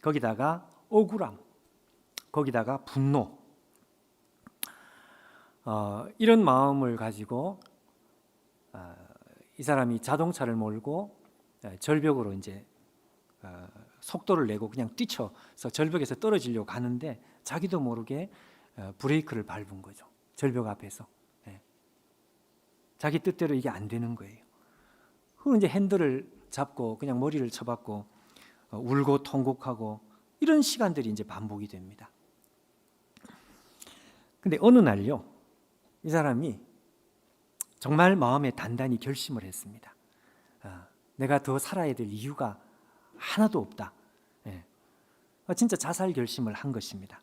거기다가 억울함, 거기다가 분노, 이런 마음을 가지고 이 사람이 자동차를 몰고 절벽으로 이제 속도를 내고 그냥 뛰쳐서 절벽에서 떨어지려고 가는데 자기도 모르게 브레이크를 밟은 거죠. 절벽 앞에서. 자기 뜻대로 이게 안 되는 거예요. 그리고 이제 핸들을 잡고 그냥 머리를 쳐박고 울고 통곡하고 이런 시간들이 이제 반복이 됩니다. 근데 어느 날요, 이 사람이 정말 마음에 단단히 결심을 했습니다. 내가 더 살아야 될 이유가 하나도 없다. 진짜 자살 결심을 한 것입니다.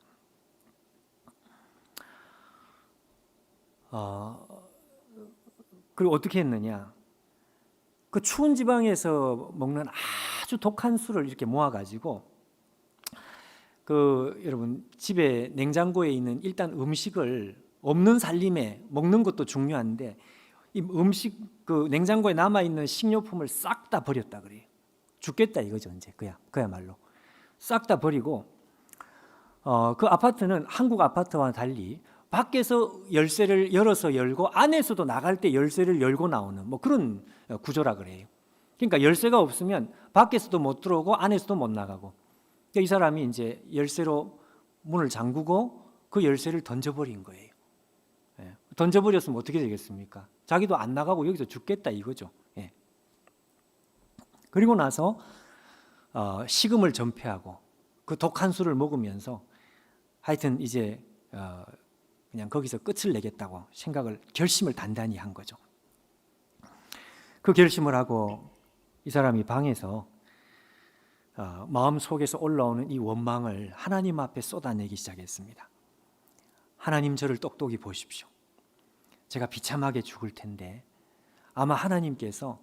그리고 어떻게 했느냐? 그 추운 지방에서 먹는 아주 독한 술을 이렇게 모아가지고 여러분 집에 냉장고에 있는 일단 음식을 없는 살림에 먹는 것도 중요한데 이 음식 냉장고에 남아 있는 식료품을 싹 다 버렸다 그래요. 죽겠다 이거죠 이제 그야말로 싹 다 버리고 그 아파트는 한국 아파트와 달리 밖에서 열쇠를 열어서 열고 안에서도 나갈 때 열쇠를 열고 나오는 뭐 그런 구조라 그래요. 그러니까 열쇠가 없으면 밖에서도 못 들어오고 안에서도 못 나가고 이 사람이 이제 열쇠로 문을 잠그고 그 열쇠를 던져버린 거예요. 던져버렸으면 어떻게 되겠습니까? 자기도 안 나가고 여기서 죽겠다 이거죠. 그리고 나서 식음을 전폐하고 그 독한 술을 먹으면서 하여튼 이제 그냥 거기서 끝을 내겠다고 결심을 단단히 한 거죠. 그 결심을 하고 이 사람이 방에서 마음 속에서 올라오는 이 원망을 하나님 앞에 쏟아내기 시작했습니다. 하나님 저를 똑똑히 보십시오. 제가 비참하게 죽을 텐데 아마 하나님께서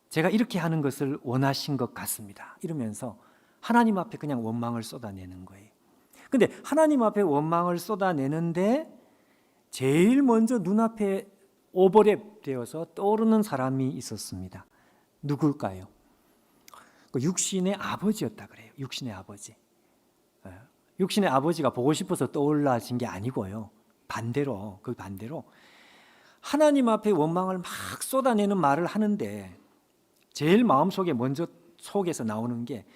제가 이렇게 하는 것을 원하신 것 같습니다. 이러면서 하나님 앞에 그냥 원망을 쏟아내는 거예요. 근데 하나님 앞에 원망을 쏟아내는데 제일 먼저 눈앞에 오버랩 되어서 떠오르는 사람이 있었습니다. 누굴까요? 육신의 아버지였다 그래요. 육신의 아버지. 육신의 아버지가 보고 싶어서 떠올라진 게 아니고요. 반대로 하나님 앞에 원망을 막 쏟아내는 말을 하는데 제일 마음속에 먼저 속에서 나오는 게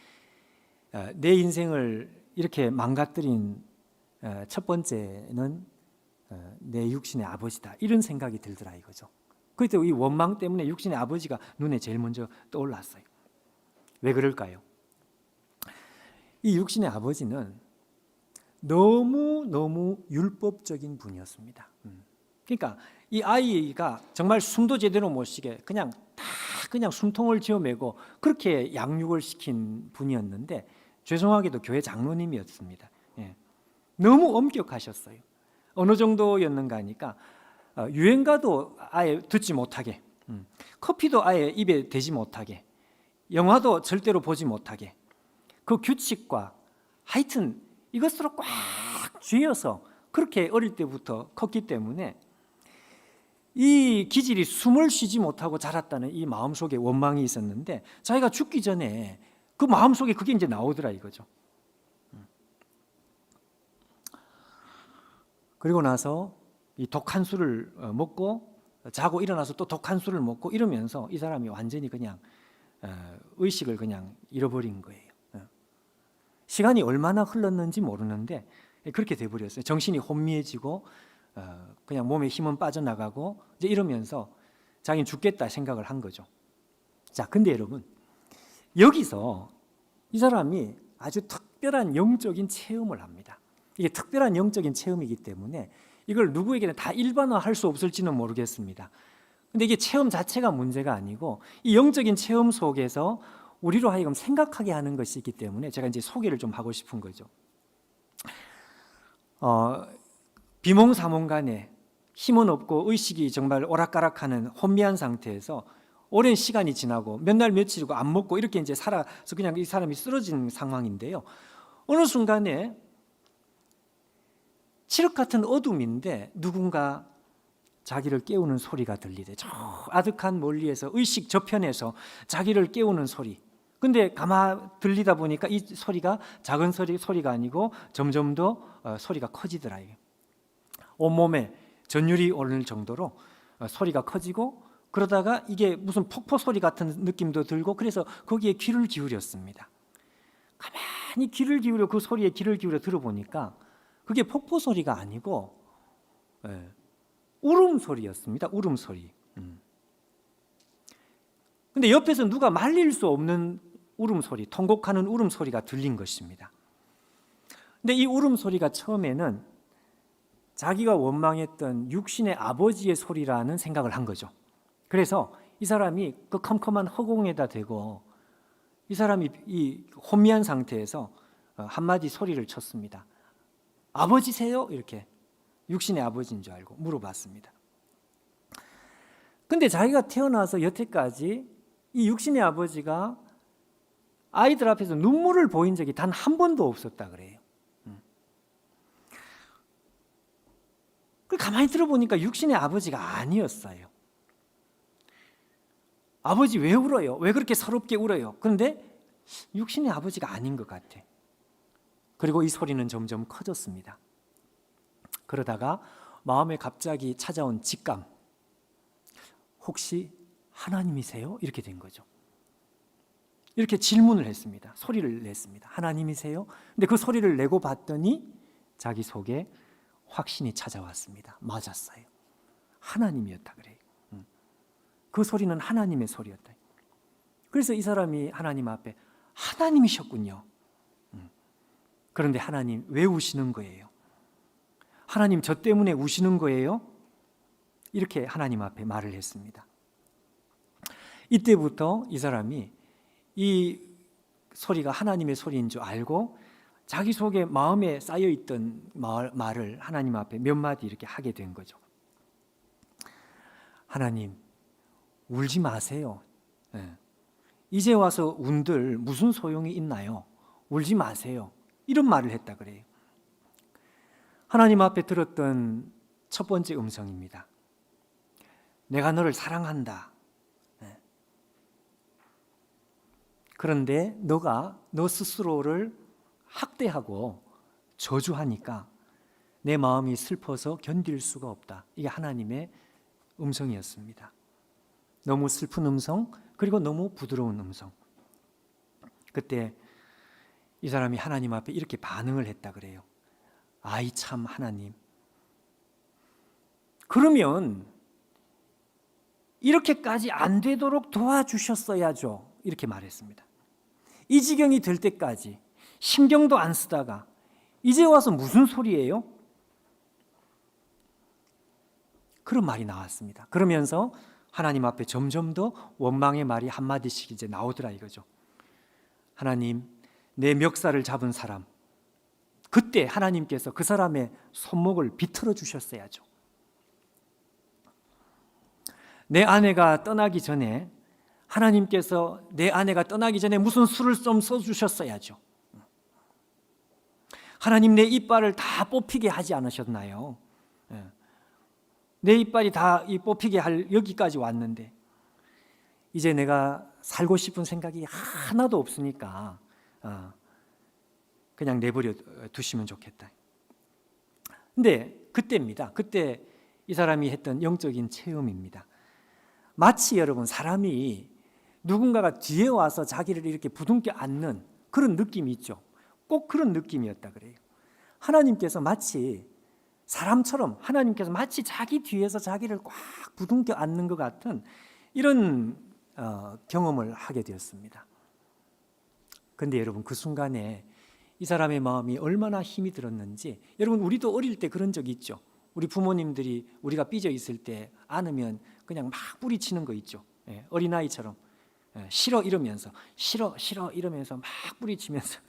내 인생을 이렇게 망가뜨린 첫 번째는 내 육신의 아버지다, 이런 생각이 들더라 이거죠. 그때 이 원망 때문에 육신의 아버지가 눈에 제일 먼저 떠올랐어요. 왜 그럴까요? 이 육신의 아버지는 너무 율법적인 분이었습니다. 그러니까 이 아이가 정말 숨도 제대로 못 쉬게 그냥 숨통을 쥐어매고 그렇게 양육을 시킨 분이었는데, 죄송하게도 교회 장로님이었습니다. 예. 너무 엄격하셨어요. 어느 정도였는가 하니까 유행가도 아예 듣지 못하게, 커피도 아예 입에 대지 못하게, 영화도 절대로 보지 못하게, 그 규칙과 하여튼 이것으로 꽉 쥐어서 그렇게 어릴 때부터 컸기 때문에 이 기질이 숨을 쉬지 못하고 자랐다는 이 마음속에 원망이 있었는데, 자기가 죽기 전에 그 마음속에 그게 이제 나오더라 이거죠. 그리고 나서 이 독한 술을 먹고 자고 일어나서 또 독한 술을 먹고 이러면서 이 사람이 완전히 그냥 의식을 그냥 잃어버린 거예요. 시간이 얼마나 흘렀는지 모르는데 그렇게 돼버렸어요. 정신이 혼미해지고 그냥 몸에 힘은 빠져나가고 이제 이러면서 자기는 죽겠다 생각을 한 거죠. 자, 근데 여러분, 여기서 이 사람이 아주 특별한 영적인 체험을 합니다. 이게 특별한 영적인 체험이기 때문에 이걸 누구에게는 다 일반화할 수 없을지는 모르겠습니다. 근데 이게 체험 자체가 문제가 아니고 이 영적인 체험 속에서 우리로 하여금 생각하게 하는 것이 있기 때문에 제가 이제 소개를 좀 하고 싶은 거죠. 비몽사몽간에 힘은 없고 의식이 정말 오락가락하는 혼미한 상태에서 오랜 시간이 지나고 몇 날 며칠이고 안 먹고 이렇게 이제 살아서 그냥 이 사람이 쓰러진 상황인데요. 어느 순간에 칠흑 같은 어둠인데 누군가 자기를 깨우는 소리가 들리대. 저 아득한 멀리에서 의식 저편에서 자기를 깨우는 소리. 근데 가만 들리다 보니까 이 소리가 작은 소리가 아니고 점점 더 소리가 커지더라. 온몸에 전율이 오를 정도로 소리가 커지고, 그러다가 이게 무슨 폭포 소리 같은 느낌도 들고, 그래서 거기에 귀를 기울였습니다. 가만히 귀를 기울여 그 소리에 귀를 기울여 들어보니까 그게 폭포 소리가 아니고 울음소리였습니다. 울음소리. 근데 옆에서 누가 말릴 수 없는 울음소리, 통곡하는 울음소리가 들린 것입니다. 근데 이 울음소리가 처음에는 자기가 원망했던 육신의 아버지의 소리라는 생각을 한 거죠. 그래서 이 사람이 그 컴컴한 허공에다 대고 이 사람이 이 혼미한 상태에서 한마디 소리를 쳤습니다. 아버지세요? 이렇게 육신의 아버지인 줄 알고 물어봤습니다. 근데 자기가 태어나서 여태까지 이 육신의 아버지가 아이들 앞에서 눈물을 보인 적이 단 한 번도 없었다 그래요. 가만히 들어보니까 육신의 아버지가 아니었어요. 아버지 왜 울어요? 왜 그렇게 서럽게 울어요? 그런데 육신의 아버지가 아닌 것 같아. 그리고 이 소리는 점점 커졌습니다. 그러다가 마음에 갑자기 찾아온 직감, 혹시 하나님이세요? 이렇게 된 거죠. 이렇게 질문을 했습니다. 소리를 냈습니다. 하나님이세요? 근데 그 소리를 내고 봤더니 자기 속에 확신이 찾아왔습니다. 맞았어요. 하나님이었다 그래요. 그 소리는 하나님의 소리였다. 그래서 이 사람이 하나님 앞에 하나님이셨군요. 그런데 하나님 왜 우시는 거예요? 하나님 저 때문에 우시는 거예요? 이렇게 하나님 앞에 말을 했습니다. 이때부터 이 사람이 이 소리가 하나님의 소리인 줄 알고 자기 속에 마음에 쌓여있던 말을 하나님 앞에 몇 마디 이렇게 하게 된 거죠. 하나님, 울지 마세요. 이제 와서 운들 무슨 소용이 있나요? 울지 마세요. 이런 말을 했다 그래요. 하나님 앞에 들었던 첫 번째 음성입니다. 내가 너를 사랑한다. 그런데 너가 너 스스로를 학대하고 저주하니까 내 마음이 슬퍼서 견딜 수가 없다. 이게 하나님의 음성이었습니다. 너무 슬픈 음성, 그리고 너무 부드러운 음성. 그때 이 사람이 하나님 앞에 이렇게 반응을 했다 그래요. 아이 참 하나님, 그러면 이렇게까지 안 되도록 도와주셨어야죠. 이렇게 말했습니다. 이 지경이 될 때까지 신경도 안 쓰다가 이제 와서 무슨 소리예요? 그런 말이 나왔습니다. 그러면서 하나님 앞에 점점 더 원망의 말이 한마디씩 이제 나오더라 이거죠. 하나님, 내 멱살을 잡은 사람, 그때 하나님께서 그 사람의 손목을 비틀어 주셨어야죠. 내 아내가 떠나기 전에, 하나님께서 내 아내가 떠나기 전에 무슨 수를 좀 써주셨어야죠. 하나님, 내 이빨을 다 뽑히게 하지 않으셨나요? 내 이빨이 다 뽑히게 할 여기까지 왔는데 이제 내가 살고 싶은 생각이 하나도 없으니까 그냥 내버려 두시면 좋겠다. 근데 그때입니다. 그때 이 사람이 했던 영적인 체험입니다. 마치 여러분, 사람이 누군가가 뒤에 와서 자기를 이렇게 부둥켜 안는 그런 느낌이 있죠. 꼭 그런 느낌이었다 그래요. 하나님께서 마치 사람처럼, 하나님께서 마치 자기 뒤에서 자기를 꽉 부둥켜 안는 것 같은 이런 경험을 하게 되었습니다. 그런데 여러분, 그 순간에 이 사람의 마음이 얼마나 힘이 들었는지, 여러분 우리도 어릴 때 그런 적 있죠. 우리 부모님들이 우리가 삐져 있을 때 안으면 그냥 막 뿌리치는 거 있죠. 어린아이처럼 싫어 이러면서, 싫어 이러면서 막 뿌리치면서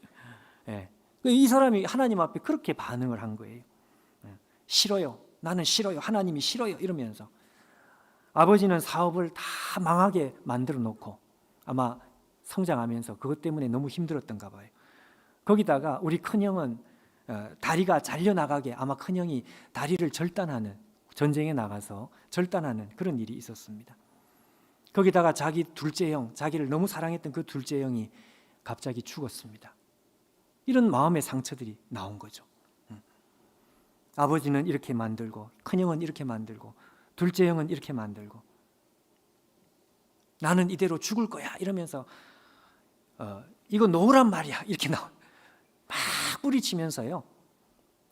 이 사람이 하나님 앞에 그렇게 반응을 한 거예요. 싫어요, 나는 싫어요, 하나님이 싫어요 이러면서. 아버지는 사업을 다 망하게 만들어 놓고 아마 성장하면서 그것 때문에 너무 힘들었던가 봐요. 거기다가 우리 큰형은 다리가 잘려나가게, 아마 큰형이 다리를 절단하는, 전쟁에 나가서 절단하는 그런 일이 있었습니다. 거기다가 자기 둘째 형, 자기를 너무 사랑했던 그 둘째 형이 갑자기 죽었습니다. 이런 마음의 상처들이 나온 거죠. 아버지는 이렇게 만들고, 큰형은 이렇게 만들고, 둘째 형은 이렇게 만들고, 나는 이대로 죽을 거야 이러면서 이거 놓으란 말이야 이렇게 막 뿌리치면서요.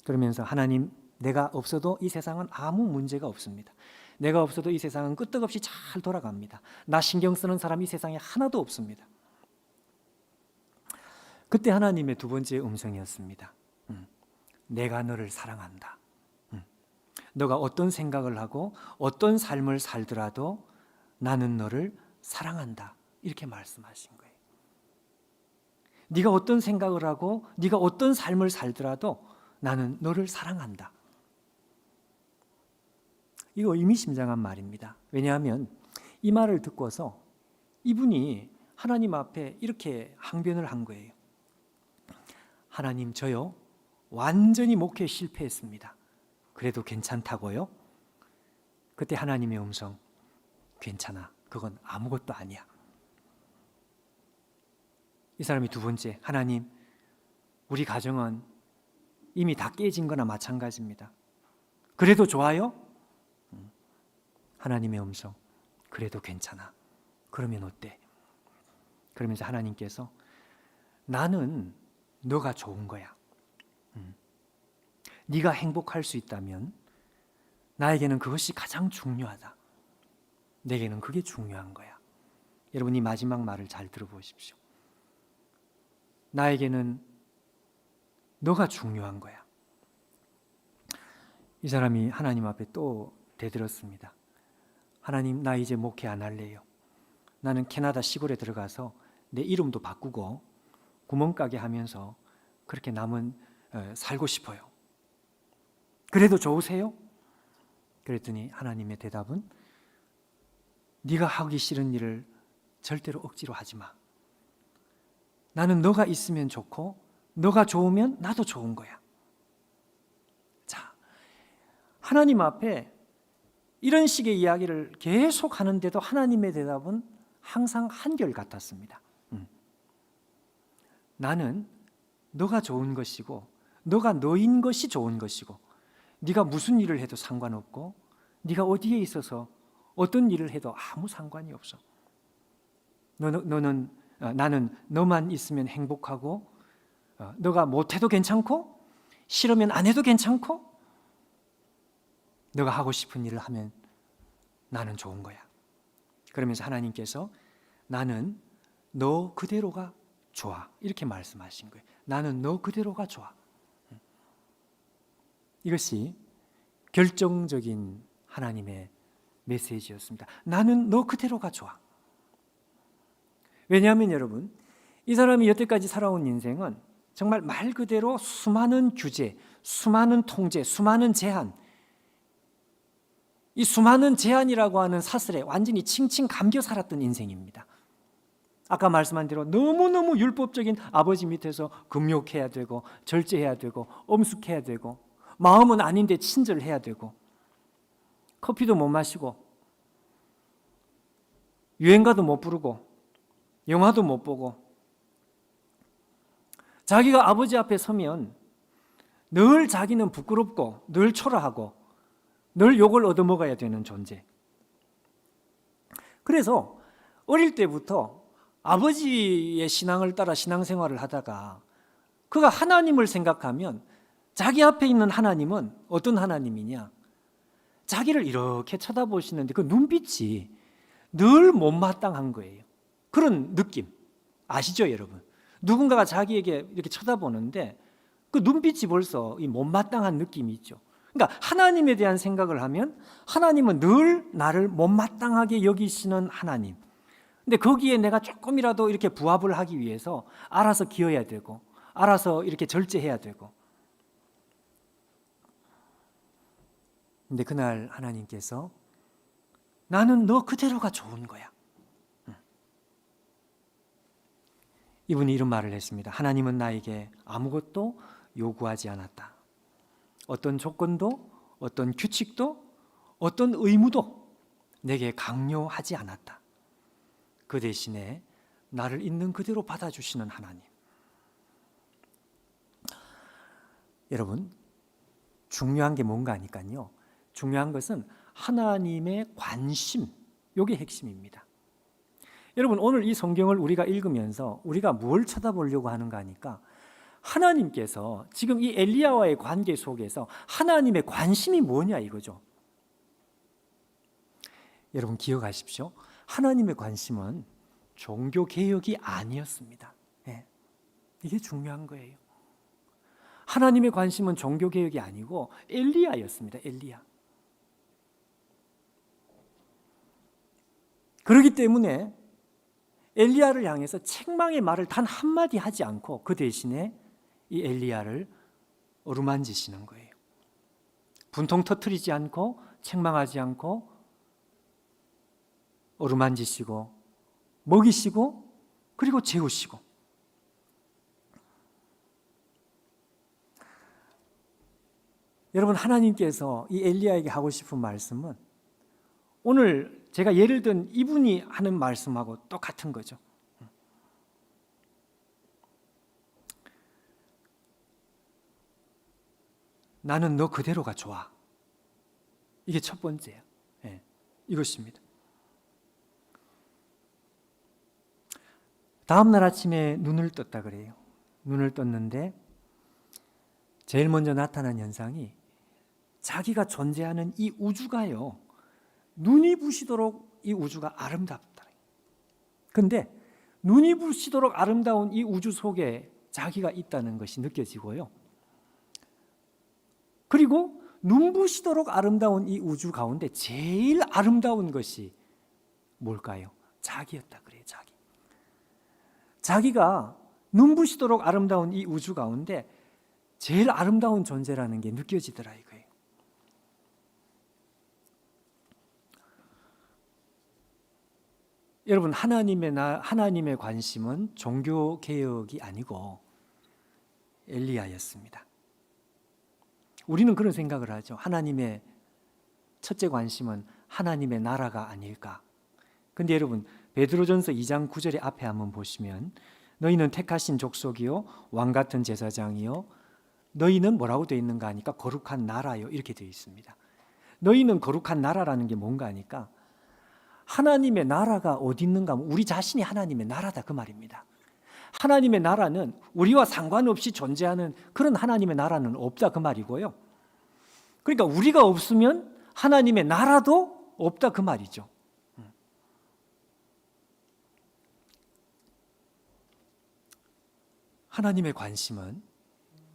그러면서 하나님, 내가 없어도 이 세상은 아무 문제가 없습니다. 내가 없어도 이 세상은 끄떡없이 잘 돌아갑니다. 나 신경 쓰는 사람이 이 세상에 하나도 없습니다. 그때 하나님의 두 번째 음성이었습니다. 내가 너를 사랑한다. 너가 어떤 생각을 하고 어떤 삶을 살더라도 나는 너를 사랑한다. 이렇게 말씀하신 거예요. 네가 어떤 생각을 하고 네가 어떤 삶을 살더라도 나는 너를 사랑한다. 이거 의미심장한 말입니다. 왜냐하면 이 말을 듣고서 이분이 하나님 앞에 이렇게 항변을 한 거예요. 하나님, 저요 완전히 목회에 실패했습니다. 그래도 괜찮다고요? 그때 하나님의 음성, 괜찮아, 그건 아무것도 아니야. 이 사람이 두 번째, 하나님, 우리 가정은 이미 다 깨진 거나 마찬가지입니다. 그래도 좋아요? 하나님의 음성, 그래도 괜찮아. 그러면 어때? 그러면서 하나님께서 나는 너가 좋은 거야. 네가 행복할 수 있다면 나에게는 그것이 가장 중요하다. 내게는 그게 중요한 거야. 여러분, 이 마지막 말을 잘 들어보십시오. 나에게는 너가 중요한 거야. 이 사람이 하나님 앞에 또 대들었습니다. 하나님, 나 이제 목회 안 할래요. 나는 캐나다 시골에 들어가서 내 이름도 바꾸고 구멍가게 하면서 그렇게 남은 살고 싶어요. 그래도 좋으세요? 그랬더니 하나님의 대답은 네가 하기 싫은 일을 절대로 억지로 하지 마. 나는 너가 있으면 좋고 너가 좋으면 나도 좋은 거야. 자, 하나님 앞에 이런 식의 이야기를 계속 하는데도 하나님의 대답은 항상 한결같았습니다. 나는 너가 좋은 것이고 너가 너인 것이 좋은 것이고 네가 무슨 일을 해도 상관없고 네가 어디에 있어서 어떤 일을 해도 아무 상관이 없어. 나는 너만 있으면 행복하고 너가 못해도 괜찮고 싫으면 안 해도 괜찮고 너가 하고 싶은 일을 하면 나는 좋은 거야. 그러면서 하나님께서 나는 너 그대로가 좋아 이렇게 말씀하신 거예요. 나는 너 그대로가 좋아. 이것이 결정적인 하나님의 메시지였습니다. 나는 너 그대로가 좋아. 왜냐하면 여러분, 이 사람이 여태까지 살아온 인생은 정말 말 그대로 수많은 규제, 수많은 통제, 수많은 제한, 이 수많은 제한이라고 하는 사슬에 완전히 칭칭 감겨 살았던 인생입니다. 아까 말씀한 대로 너무너무 율법적인 아버지 밑에서 금욕해야 되고 절제해야 되고 엄숙해야 되고 마음은 아닌데 친절해야 되고 커피도 못 마시고 유행가도 못 부르고 영화도 못 보고 자기가 아버지 앞에 서면 늘 자기는 부끄럽고 늘 초라하고 늘 욕을 얻어먹어야 되는 존재. 그래서 어릴 때부터 아버지의 신앙을 따라 신앙생활을 하다가 그가 하나님을 생각하면 자기 앞에 있는 하나님은 어떤 하나님이냐? 자기를 이렇게 쳐다보시는데 그 눈빛이 늘 못마땅한 거예요. 그런 느낌 아시죠, 여러분? 누군가가 자기에게 이렇게 쳐다보는데 그 눈빛이 벌써 이 못마땅한 느낌이 있죠. 그러니까 하나님에 대한 생각을 하면 하나님은 늘 나를 못마땅하게 여기시는 하나님. 근데 거기에 내가 조금이라도 이렇게 부합을 하기 위해서 알아서 기어야 되고 알아서 이렇게 절제해야 되고. 근데 그날 하나님께서 나는 너 그대로가 좋은 거야. 이분이 이런 말을 했습니다. 하나님은 나에게 아무것도 요구하지 않았다. 어떤 조건도 어떤 규칙도 어떤 의무도 내게 강요하지 않았다. 그 대신에 나를 있는 그대로 받아주시는 하나님. 여러분, 중요한 게 뭔가 하니까요. 중요한 것은 하나님의 관심, 이게 핵심입니다. 여러분, 오늘 이 성경을 우리가 읽으면서 우리가 뭘 쳐다보려고 하는가 하니까 하나님께서 지금 이 엘리야와의 관계 속에서 하나님의 관심이 뭐냐 이거죠. 여러분 기억하십시오. 하나님의 관심은 종교개혁이 아니었습니다. 네. 이게 중요한 거예요. 하나님의 관심은 종교개혁이 아니고 엘리야였습니다. 엘리야. 그렇기 때문에 엘리야를 향해서 책망의 말을 단 한마디 하지 않고 그 대신에 이 엘리야를 어루만지시는 거예요. 분통 터뜨리지 않고 책망하지 않고 어루만지시고 먹이시고 그리고 재우시고. 여러분, 하나님께서 이 엘리야에게 하고 싶은 말씀은 오늘 제가 예를 든 이분이 하는 말씀하고 똑같은 거죠. 나는 너 그대로가 좋아. 이게 첫 번째예요. 네, 이것입니다. 다음 날 아침에 눈을 떴다 그래요. 눈을 떴는데 제일 먼저 나타난 현상이 자기가 존재하는 이 우주가요. 눈이 부시도록 이 우주가 아름답다. 근데 눈이 부시도록 아름다운 이 우주 속에 자기가 있다는 것이 느껴지고요. 그리고 눈부시도록 아름다운 이 우주 가운데 제일 아름다운 것이 뭘까요? 자기였다 그래요. 자기. 자기가 눈부시도록 아름다운 이 우주 가운데 제일 아름다운 존재라는 게 느껴지더라 이거예요. 여러분, 하나님의 관심은 종교 개혁이 아니고 엘리야였습니다. 우리는 그런 생각을 하죠. 하나님의 첫째 관심은 하나님의 나라가 아닐까. 근데 여러분, 베드로전서 2장 9절의 앞에 한번 보시면 너희는 택하신 족속이요 왕 같은 제사장이요 너희는 뭐라고 되어 있는가 하니까 거룩한 나라요 이렇게 되어 있습니다. 너희는 거룩한 나라라는 게 뭔가 하니까 하나님의 나라가 어디 있는가 하면 우리 자신이 하나님의 나라다 그 말입니다. 하나님의 나라는 우리와 상관없이 존재하는 그런 하나님의 나라는 없다 그 말이고요. 그러니까 우리가 없으면 하나님의 나라도 없다 그 말이죠. 하나님의 관심은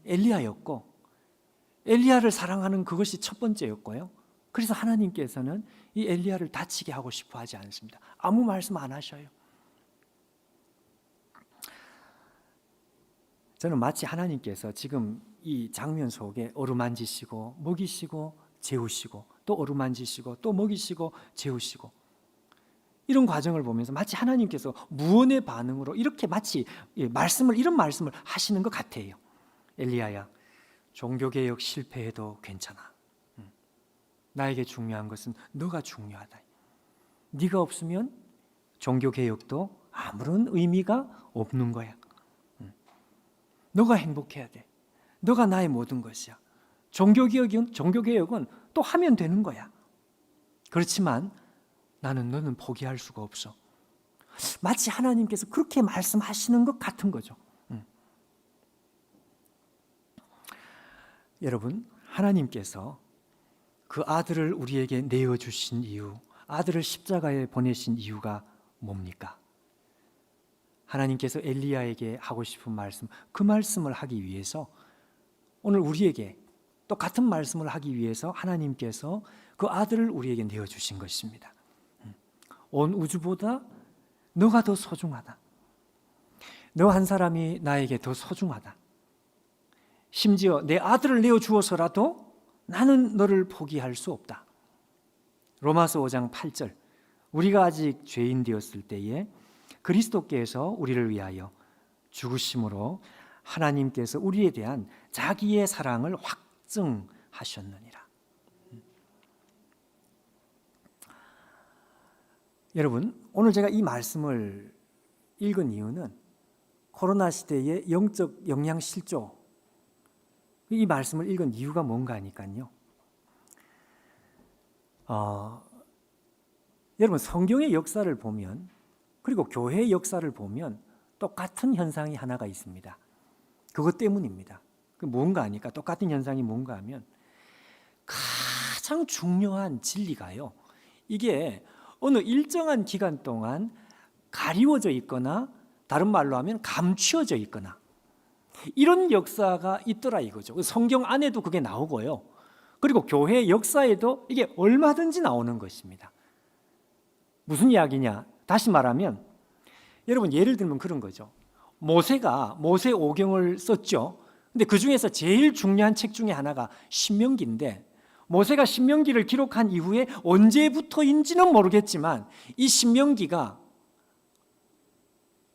엘리야였고 엘리야를 사랑하는 그것이 첫 번째였고요. 그래서 하나님께서는 이 엘리야를 다치게 하고 싶어 하지 않습니다. 아무 말씀 안 하셔요. 저는 마치 하나님께서 지금 이 장면 속에 어루만지시고 먹이시고 재우시고 또 어루만지시고 또 먹이시고 재우시고 이런 과정을 보면서 마치 하나님께서 무언의 반응으로 이렇게 마치 이런 말씀을 하시는 것 같아요. 엘리야야, 종교개혁 실패해도 괜찮아. 나에게 중요한 것은 너가 중요하다. 네가 없으면 종교개혁도 아무런 의미가 없는 거야. 너가 행복해야 돼. 너가 나의 모든 것이야. 종교개혁은 또 하면 되는 거야. 그렇지만 너는 포기할 수가 없어. 마치 하나님께서 그렇게 말씀하시는 것 같은 거죠. 여러분, 하나님께서 그 아들을 우리에게 내어주신 이유, 아들을 십자가에 보내신 이유가 뭡니까? 하나님께서 엘리야에게 하고 싶은 말씀, 그 말씀을 하기 위해서 오늘 우리에게 똑같은 말씀을 하기 위해서 하나님께서 그 아들을 우리에게 내어주신 것입니다. 온 우주보다 너가 더 소중하다. 너 한 사람이 나에게 더 소중하다. 심지어 내 아들을 내어주어서라도 나는 너를 포기할 수 없다. 로마서 5장 8절, 우리가 아직 죄인 되었을 때에 그리스도께서 우리를 위하여 죽으심으로 하나님께서 우리에 대한 자기의 사랑을 확증하셨느니라. 여러분, 오늘 제가 이 말씀을 읽은 이유는 코로나 시대의 영적 영양 실조, 이 말씀을 읽은 이유가 뭔가 하니까요. 여러분, 성경의 역사를 보면, 그리고 교회의 역사를 보면 똑같은 현상이 하나가 있습니다. 그것 때문입니다. 뭔가 하니까 똑같은 현상이 뭔가 하면 가장 중요한 진리가요, 이게 어느 일정한 기간 동안 가리워져 있거나 다른 말로 하면 감추어져 있거나 이런 역사가 있더라 이거죠. 성경 안에도 그게 나오고요. 그리고 교회 역사에도 이게 얼마든지 나오는 것입니다. 무슨 이야기냐? 다시 말하면 여러분, 예를 들면 그런 거죠. 모세가 모세오경을 썼죠. 근데 그 중에서 제일 중요한 책 중에 하나가 신명기인데, 모세가 신명기를 기록한 이후에 언제부터인지는 모르겠지만 이 신명기가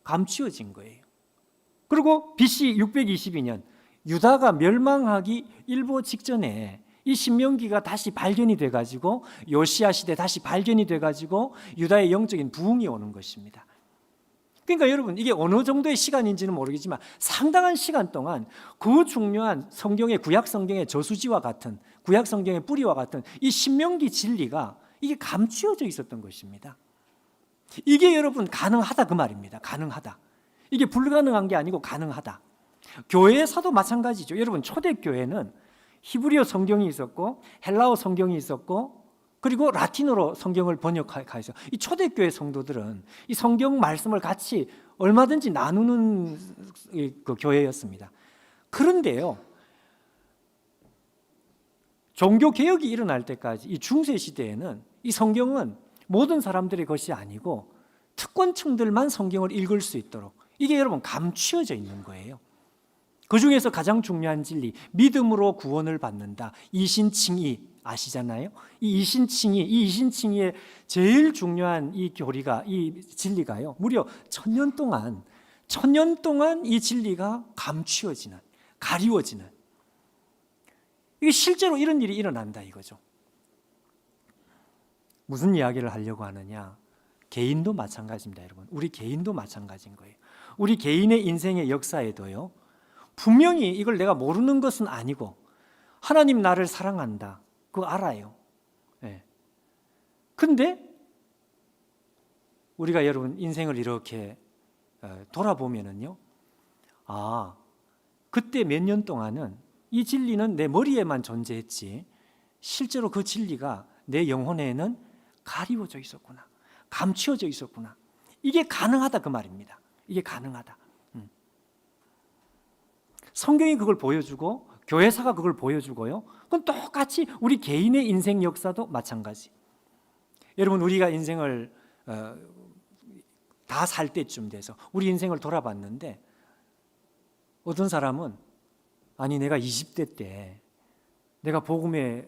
감추어진 거예요. 그리고 BC 622년 유다가 멸망하기 일보 직전에 이 신명기가 다시 발견이 돼가지고 요시야 시대 다시 발견이 돼가지고 유다의 영적인 부흥이 오는 것입니다. 그러니까 여러분, 이게 어느 정도의 시간인지는 모르겠지만 상당한 시간 동안 그 중요한 성경의 구약 성경의 저수지와 같은, 구약 성경의 뿌리와 같은 이 신명기 진리가 이게 감추어져 있었던 것입니다. 이게 여러분 가능하다 그 말입니다. 가능하다. 이게 불가능한 게 아니고 가능하다. 교회에서도 마찬가지죠. 여러분, 초대교회는 히브리어 성경이 있었고 헬라어 성경이 있었고 그리고 라틴어로 성경을 번역해서 이 초대교회 성도들은 이 성경 말씀을 같이 얼마든지 나누는 그 교회였습니다. 그런데요, 종교개혁이 일어날 때까지 이 중세시대에는 이 성경은 모든 사람들의 것이 아니고 특권층들만 성경을 읽을 수 있도록 이게 여러분 감추어져 있는 거예요. 그 중에서 가장 중요한 진리, 믿음으로 구원을 받는다. 이신칭의 아시잖아요? 이 이신칭의의 제일 중요한 이 교리가, 이 진리가요, 무려 1000년 동안 이 진리가 감추어지는, 가리워지는, 이게 실제로 이런 일이 일어난다 이거죠. 무슨 이야기를 하려고 하느냐? 개인도 마찬가지입니다, 여러분. 우리 개인도 마찬가지인 거예요. 우리 개인의 인생의 역사에도요, 분명히 이걸 내가 모르는 것은 아니고 하나님 나를 사랑한다, 그거 알아요. 네. 근데 우리가 여러분 인생을 이렇게 돌아보면은요, 아, 그때 몇 년 동안은 이 진리는 내 머리에만 존재했지 실제로 그 진리가 내 영혼에는 가리워져 있었구나, 감추어져 있었구나. 이게 가능하다 그 말입니다. 이게 가능하다. 성경이 그걸 보여주고 교회사가 그걸 보여주고요. 그건 똑같이 우리 개인의 인생 역사도 마찬가지. 여러분, 우리가 인생을 다 살 때쯤 돼서 우리 인생을 돌아봤는데, 어떤 사람은 아니 내가 20대 때 내가 복음의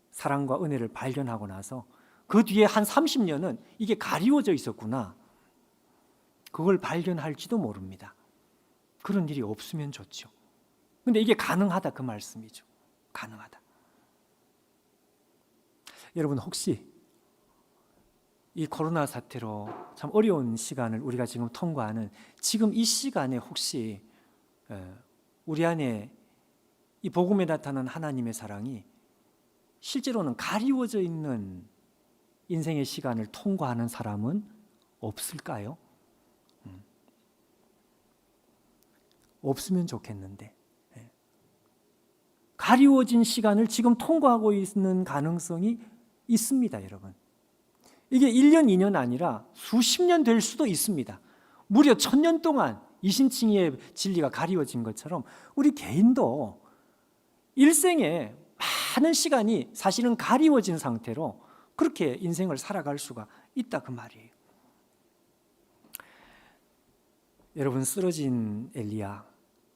사랑과 은혜를 발견하고 나서 그 뒤에 한 30년은 이게 가리워져 있었구나, 그걸 발견할지도 모릅니다. 그런 일이 없으면 좋죠. 근데 이게 가능하다 그 말씀이죠. 가능하다. 여러분, 혹시 이 코로나 사태로 참 어려운 시간을 우리가 지금 통과하는 지금 이 시간에 혹시 우리 안에 이 복음에 나타난 하나님의 사랑이 실제로는 가리워져 있는 인생의 시간을 통과하는 사람은 없을까요? 없으면 좋겠는데, 가리워진 시간을 지금 통과하고 있는 가능성이 있습니다. 여러분, 이게 1년 2년 아니라 수십 년 될 수도 있습니다. 무려 1000년 동안 이신칭의의 진리가 가리워진 것처럼 우리 개인도 일생에 많은 시간이 사실은 가리워진 상태로 그렇게 인생을 살아갈 수가 있다 그 말이에요. 여러분, 쓰러진 엘리야,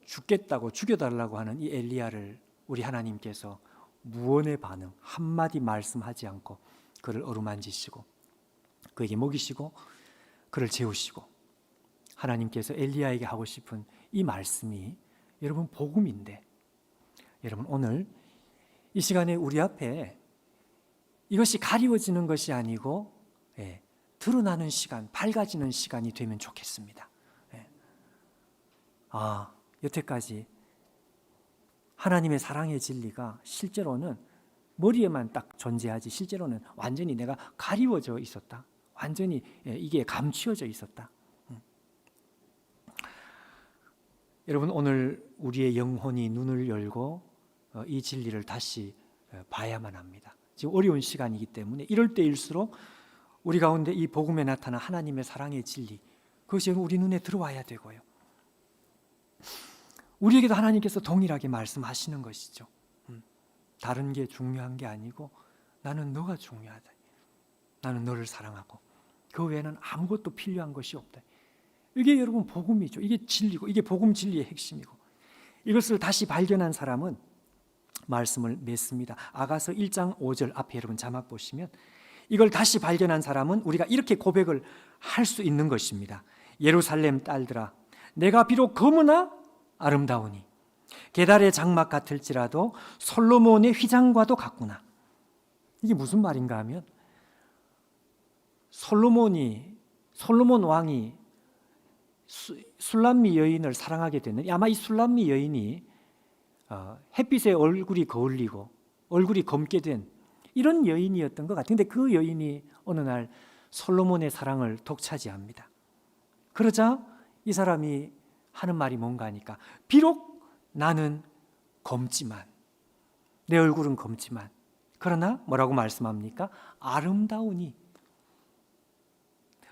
죽겠다고 죽여달라고 하는 이 엘리야를 우리 하나님께서 무언의 반응, 한마디 말씀하지 않고 그를 어루만지시고 그에게 먹이시고 그를 재우시고, 하나님께서 엘리야에게 하고 싶은 이 말씀이 여러분 복음인데, 여러분 오늘 이 시간에 우리 앞에 이것이 가리워지는 것이 아니고 드러나는 시간, 밝아지는 시간이 되면 좋겠습니다. 여태까지 하나님의 사랑의 진리가 실제로는 머리에만 딱 존재하지 실제로는 완전히 내가 가리워져 있었다, 완전히 이게 감추어져 있었다. 여러분, 오늘 우리의 영혼이 눈을 열고 이 진리를 다시 봐야만 합니다. 지금 어려운 시간이기 때문에 이럴 때일수록 우리 가운데 이 복음에 나타난 하나님의 사랑의 진리, 그것이 우리 눈에 들어와야 되고요. 우리에게도 하나님께서 동일하게 말씀하시는 것이죠. 다른 게 중요한 게 아니고 나는 너가 중요하다. 나는 너를 사랑하고 그 외에는 아무것도 필요한 것이 없다. 이게 여러분 복음이죠. 이게 진리고 이게 복음 진리의 핵심이고, 이것을 다시 발견한 사람은 말씀을 맺습니다. 아가서 1장 5절 앞에 여러분 자막 보시면 이걸 다시 발견한 사람은 우리가 이렇게 고백을 할 수 있는 것입니다. 예루살렘 딸들아, 내가 비록 검으나 아름다우니 게달의 장막 같을지라도 솔로몬의 휘장과도 같구나. 이게 무슨 말인가 하면, 솔로몬 왕이 술람미 여인을 사랑하게 됐는데, 아마 이 술람미 여인이 햇빛에 얼굴이 거울리고 얼굴이 검게 된 이런 여인이었던 것 같은데, 그 여인이 어느 날 솔로몬의 사랑을 독차지합니다. 그러자 이 사람이 하는 말이 뭔가 하니까, 비록 나는 검지만, 내 얼굴은 검지만, 그러나 뭐라고 말씀합니까? 아름다우니.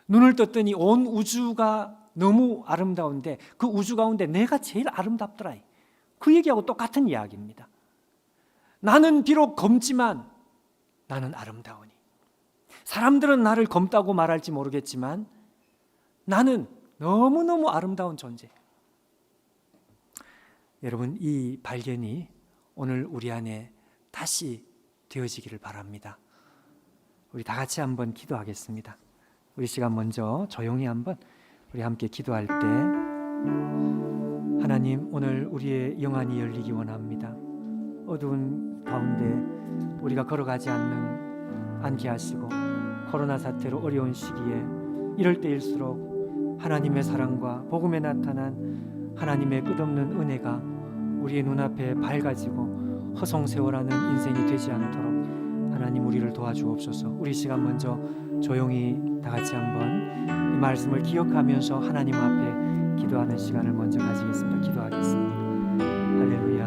눈을 떴더니 온 우주가 너무 아름다운데 그 우주 가운데 내가 제일 아름답더라. 그 얘기하고 똑같은 이야기입니다. 나는 비록 검지만 나는 아름다우니. 사람들은 나를 검다고 말할지 모르겠지만 나는 너무너무 아름다운 존재. 여러분, 이 발견이 오늘 우리 안에 다시 되어지기를 바랍니다. 우리 다 같이 한번 기도하겠습니다. 우리 시간 먼저 조용히 한번 우리 함께 기도할 때, 하나님, 오늘 우리의 영안이 열리기 원합니다. 어두운 가운데 우리가 걸어가지 않게 하시고, 코로나 사태로 어려운 시기에 이럴 때일수록 하나님의 사랑과 복음에 나타난 하나님의 끝없는 은혜가 우리의 눈앞에 밝아지고 허송세월하는 인생이 되지 않도록 하나님 우리를 도와주옵소서. 우리 시간 먼저 조용히 다 같이 한번 이 말씀을 기억하면서 하나님 앞에 기도하는 시간을 먼저 가지겠습니다. 기도하겠습니다. 할렐루야.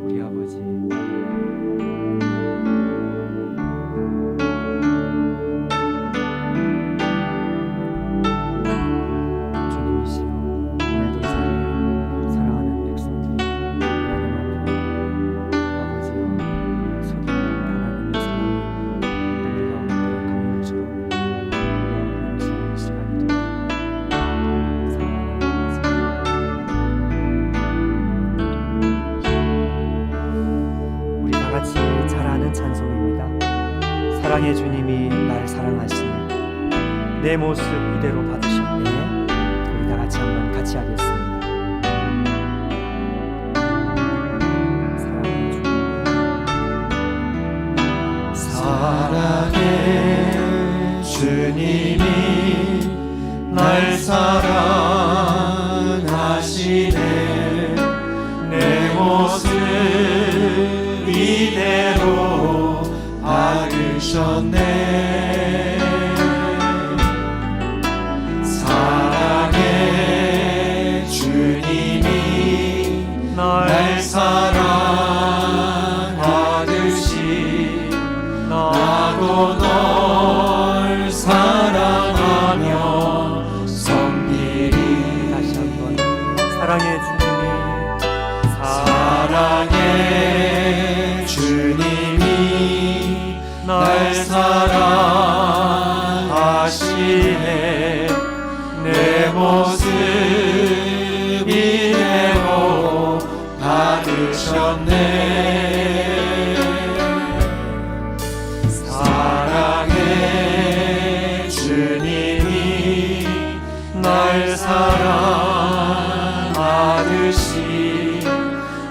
우리 아버지, 주님이시여, 오늘도 이 자리에 사랑하는 백성들이 하나님 앞에 아버지여 서기 하나님의 사랑을 우리 가운데 강물처럼 넘치는 시간이 되고 우리 다 같이 잘 아는 찬송입니다. 사랑의 주님이 날 사랑하시네, 내 모습 이대로 받으셨네. 우리 다 같이 한번 같이 하겠습니다. 사랑의 주님, 사랑의 주님이 날 사랑하시네, 내 모습 이대로 받으셨네. 사랑의 주님이 날 사랑하듯이 나도 널 사랑하며 섬기리. 다시 한번 사랑의 주님이 사랑의 주님이 날 사랑하시네, 내 모습 이대로 받으셨네. 사랑의 주님이 날 사랑하듯이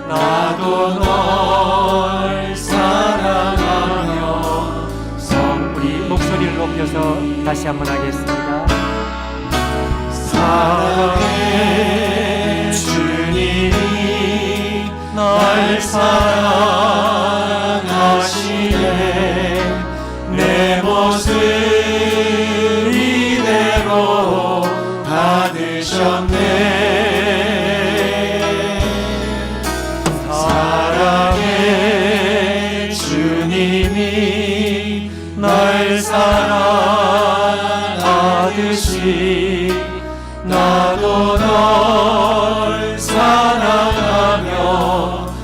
나도 널 사랑하며 우리 목소리를 높여서 다시 한번 하겠습니다. 사랑의 주님이 날 사랑하시네, 내 모습 이대로 받으셨네. 사랑의 주님이 날 사랑하듯이 나도 널 사랑하며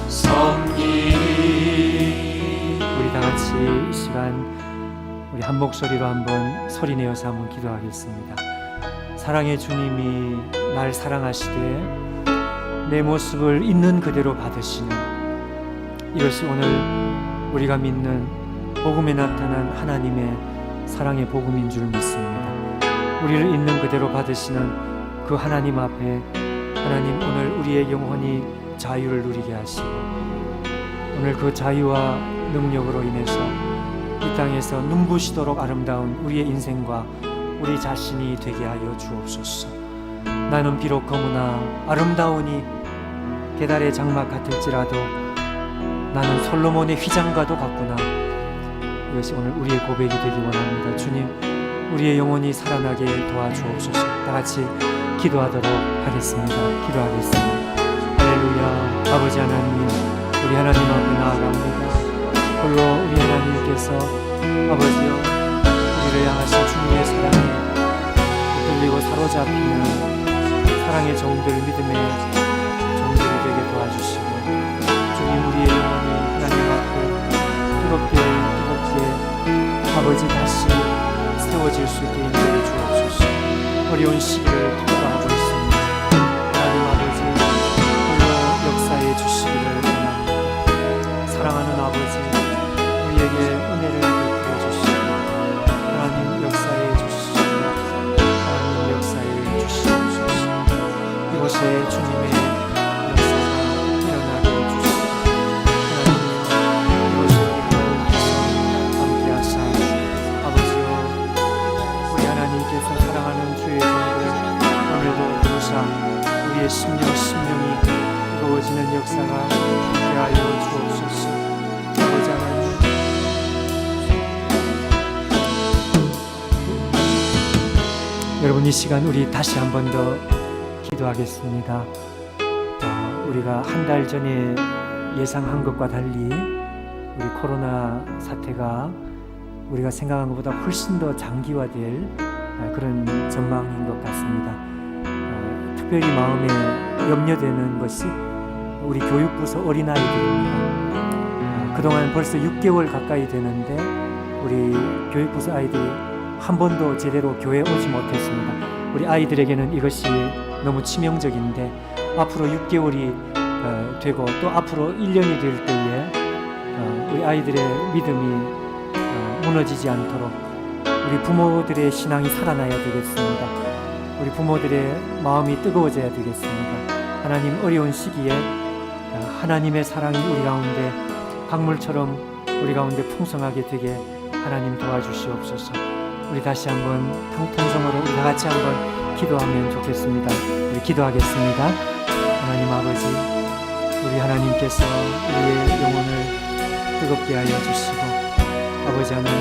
섬기리. 우리 다 같이 이 시간 우리 한 목소리로 한번 소리 내어서 한번 기도하겠습니다. 사랑의 주님이 날 사랑하시되 내 모습을 있는 그대로 받으시는, 이것이 오늘 우리가 믿는 복음에 나타난 하나님의 사랑의 복음인 줄 믿습니다. 우리를 있는 그대로 받으시는 그 하나님 앞에 하나님 오늘 우리의 영혼이 자유를 누리게 하시고 오늘 그 자유와 능력으로 인해서 이 땅에서 눈부시도록 아름다운 우리의 인생과 우리 자신이 되게 하여 주옵소서. 나는 비록 거무나 아름다우니 계달의 장막 같을지라도 나는 솔로몬의 휘장과도 같구나. 이것이 오늘 우리의 고백이 되기 원합니다. 주님, 우리의 영혼이 살아나게 도와주옵소서. 다 같이 기도하도록 하겠습니다. 기도하겠습니다. 할렐루야. 아버지 하나님, 우리 하나님 앞에 나아갑니다. 홀로 우리 하나님께서 아버지여 우리를 향하신 주님의 사랑에 흔들리고 사로잡히는 사랑의 종들, 믿음의 종들이 되게 도와주시고 주님, 우리의 영혼이 하나님 앞에 뜨겁게 아버지 다시 세워질 수 있게 인도해 주옵소서. 어려운 시기를 통과하고 있습니다. 하나님 아버지 홀로 역사해 주시기를 원합니다. 사랑하는 아버지, 우리에게 은혜를 베풀어 주시고 하나님 역사해 주시고 하나님 역사해 주시옵소서. 이곳에 주님의 역사가 일어나게 해주시고 하나님 이곳에 함께 하사 아버지여 우리 하나님께서 사랑하는 주의 종들 여러분, 이 시간 우리 다시 한 번 더 기도하겠습니다. 우리가 한 달 전에 예상한 것과 달리 우리 코로나 사태가 우리가 생각한 것보다 훨씬 더 장기화될 그런 전망인 것 같습니다. 특별히 마음에 염려되는 것이 우리 교육부서 어린아이들입니다. 그동안 벌써 6개월 가까이 되는데 우리 교육부서 아이들이 한 번도 제대로 교회에 오지 못했습니다. 우리 아이들에게는 이것이 너무 치명적인데 앞으로 6개월이 되고 또 앞으로 1년이 될 때에 우리 아이들의 믿음이 무너지지 않도록 우리 부모들의 신앙이 살아나야 되겠습니다. 우리 부모들의 마음이 뜨거워져야 되겠습니다. 하나님, 어려운 시기에 하나님의 사랑이 우리 가운데 강물처럼 우리 가운데 풍성하게 되게 하나님 도와주시옵소서. 우리 다시 한번 통성으로 우리 다 같이 한번 기도하면 좋겠습니다. 우리 기도하겠습니다. 하나님 아버지, 우리 하나님께서 우리의 영혼을 뜨겁게 하여 주시고, 아버지 하나님,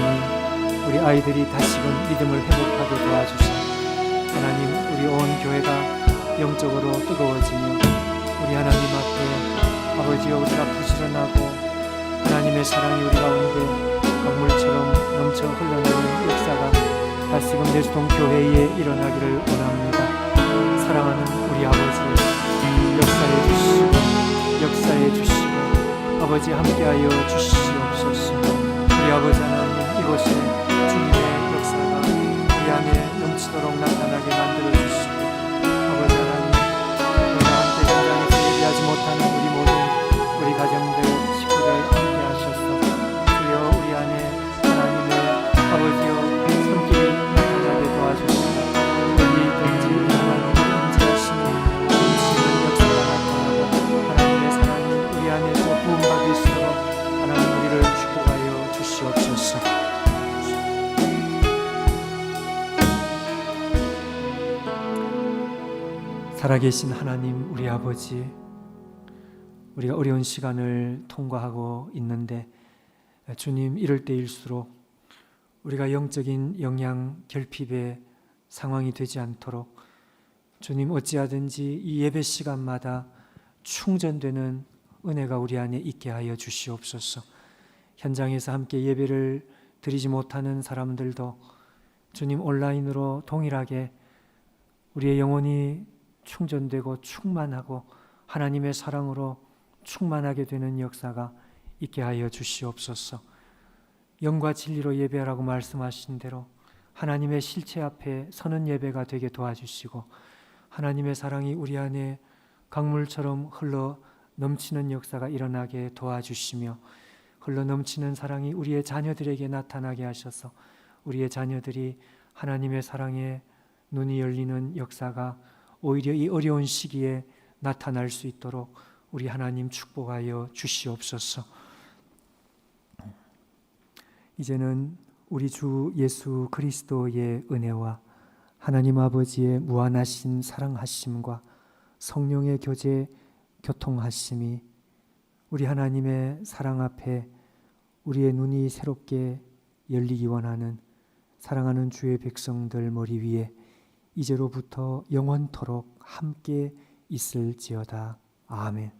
우리 아이들이 다시금 믿음을 회복하게 도와주시고, 하나님, 우리 온 교회가 영적으로 뜨거워지며 우리 하나님 앞에 아버지여 우리가 부지런하고 하나님의 사랑이 우리 가운데 강물처럼 넘쳐 흘러내는 역사가 다시금 내수동 교회에 일어나기를 원합니다. 사랑하는 우리 아버지, 역사해 주시고 아버지 함께하여 주시옵소서. 우리 아버지 하나님, 이곳에 주님의 역사가 우리 안에 넘치도록 나타나게 만들어 주시고, 아버지 하나님, 우리가 함께 현장에서 예비하지 못하는 우리 모든 우리 가정들, 식구들 함께 하셔서 주여 우리 안에 하나님의 아버지여 손길이 나타나게 도와주시고, 어디 있든지 하나님의 임재하심이 넘치는 역사가 나타나고 하나님의 사랑이 우리 안에서 부음받을 수 있도록 하나님 우리를 축복하여 주시옵소서. 살아계신 하나님, 우리 아버지, 우리가 어려운 시간을 통과하고 있는데 주님, 이럴 때일수록 우리가 영적인 영양 결핍의 상황이 되지 않도록 주님, 어찌하든지 이 예배 시간마다 충전되는 은혜가 우리 안에 있게 하여 주시옵소서. 현장에서 함께 예배를 드리지 못하는 사람들도 주님, 온라인으로 동일하게 우리의 영혼이 충전되고 충만하고 하나님의 사랑으로 충만하게 되는 역사가 있게 하여 주시옵소서. 영과 진리로 예배하라고 말씀하신 대로 하나님의 실체 앞에 서는 예배가 되게 도와주시고, 하나님의 사랑이 우리 안에 강물처럼 흘러 넘치는 역사가 일어나게 도와주시며, 흘러 넘치는 사랑이 우리의 자녀들에게 나타나게 하셔서 우리의 자녀들이 하나님의 사랑에 눈이 열리는 역사가 오히려 이 어려운 시기에 나타날 수 있도록 우리 하나님 축복하여 주시옵소서. 이제는 우리 주 예수 그리스도의 은혜와 하나님 아버지의 무한하신 사랑하심과 성령의 교제 교통하심이 우리 하나님의 사랑 앞에 우리의 눈이 새롭게 열리기 원하는 사랑하는 주의 백성들 머리 위에 이제로부터 영원토록 함께 있을지어다. 아멘.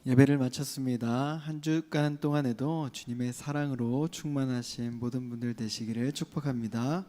예배를 마쳤습니다. 한 주간 동안에도 주님의 사랑으로 충만하신 모든 분들 되시기를 축복합니다.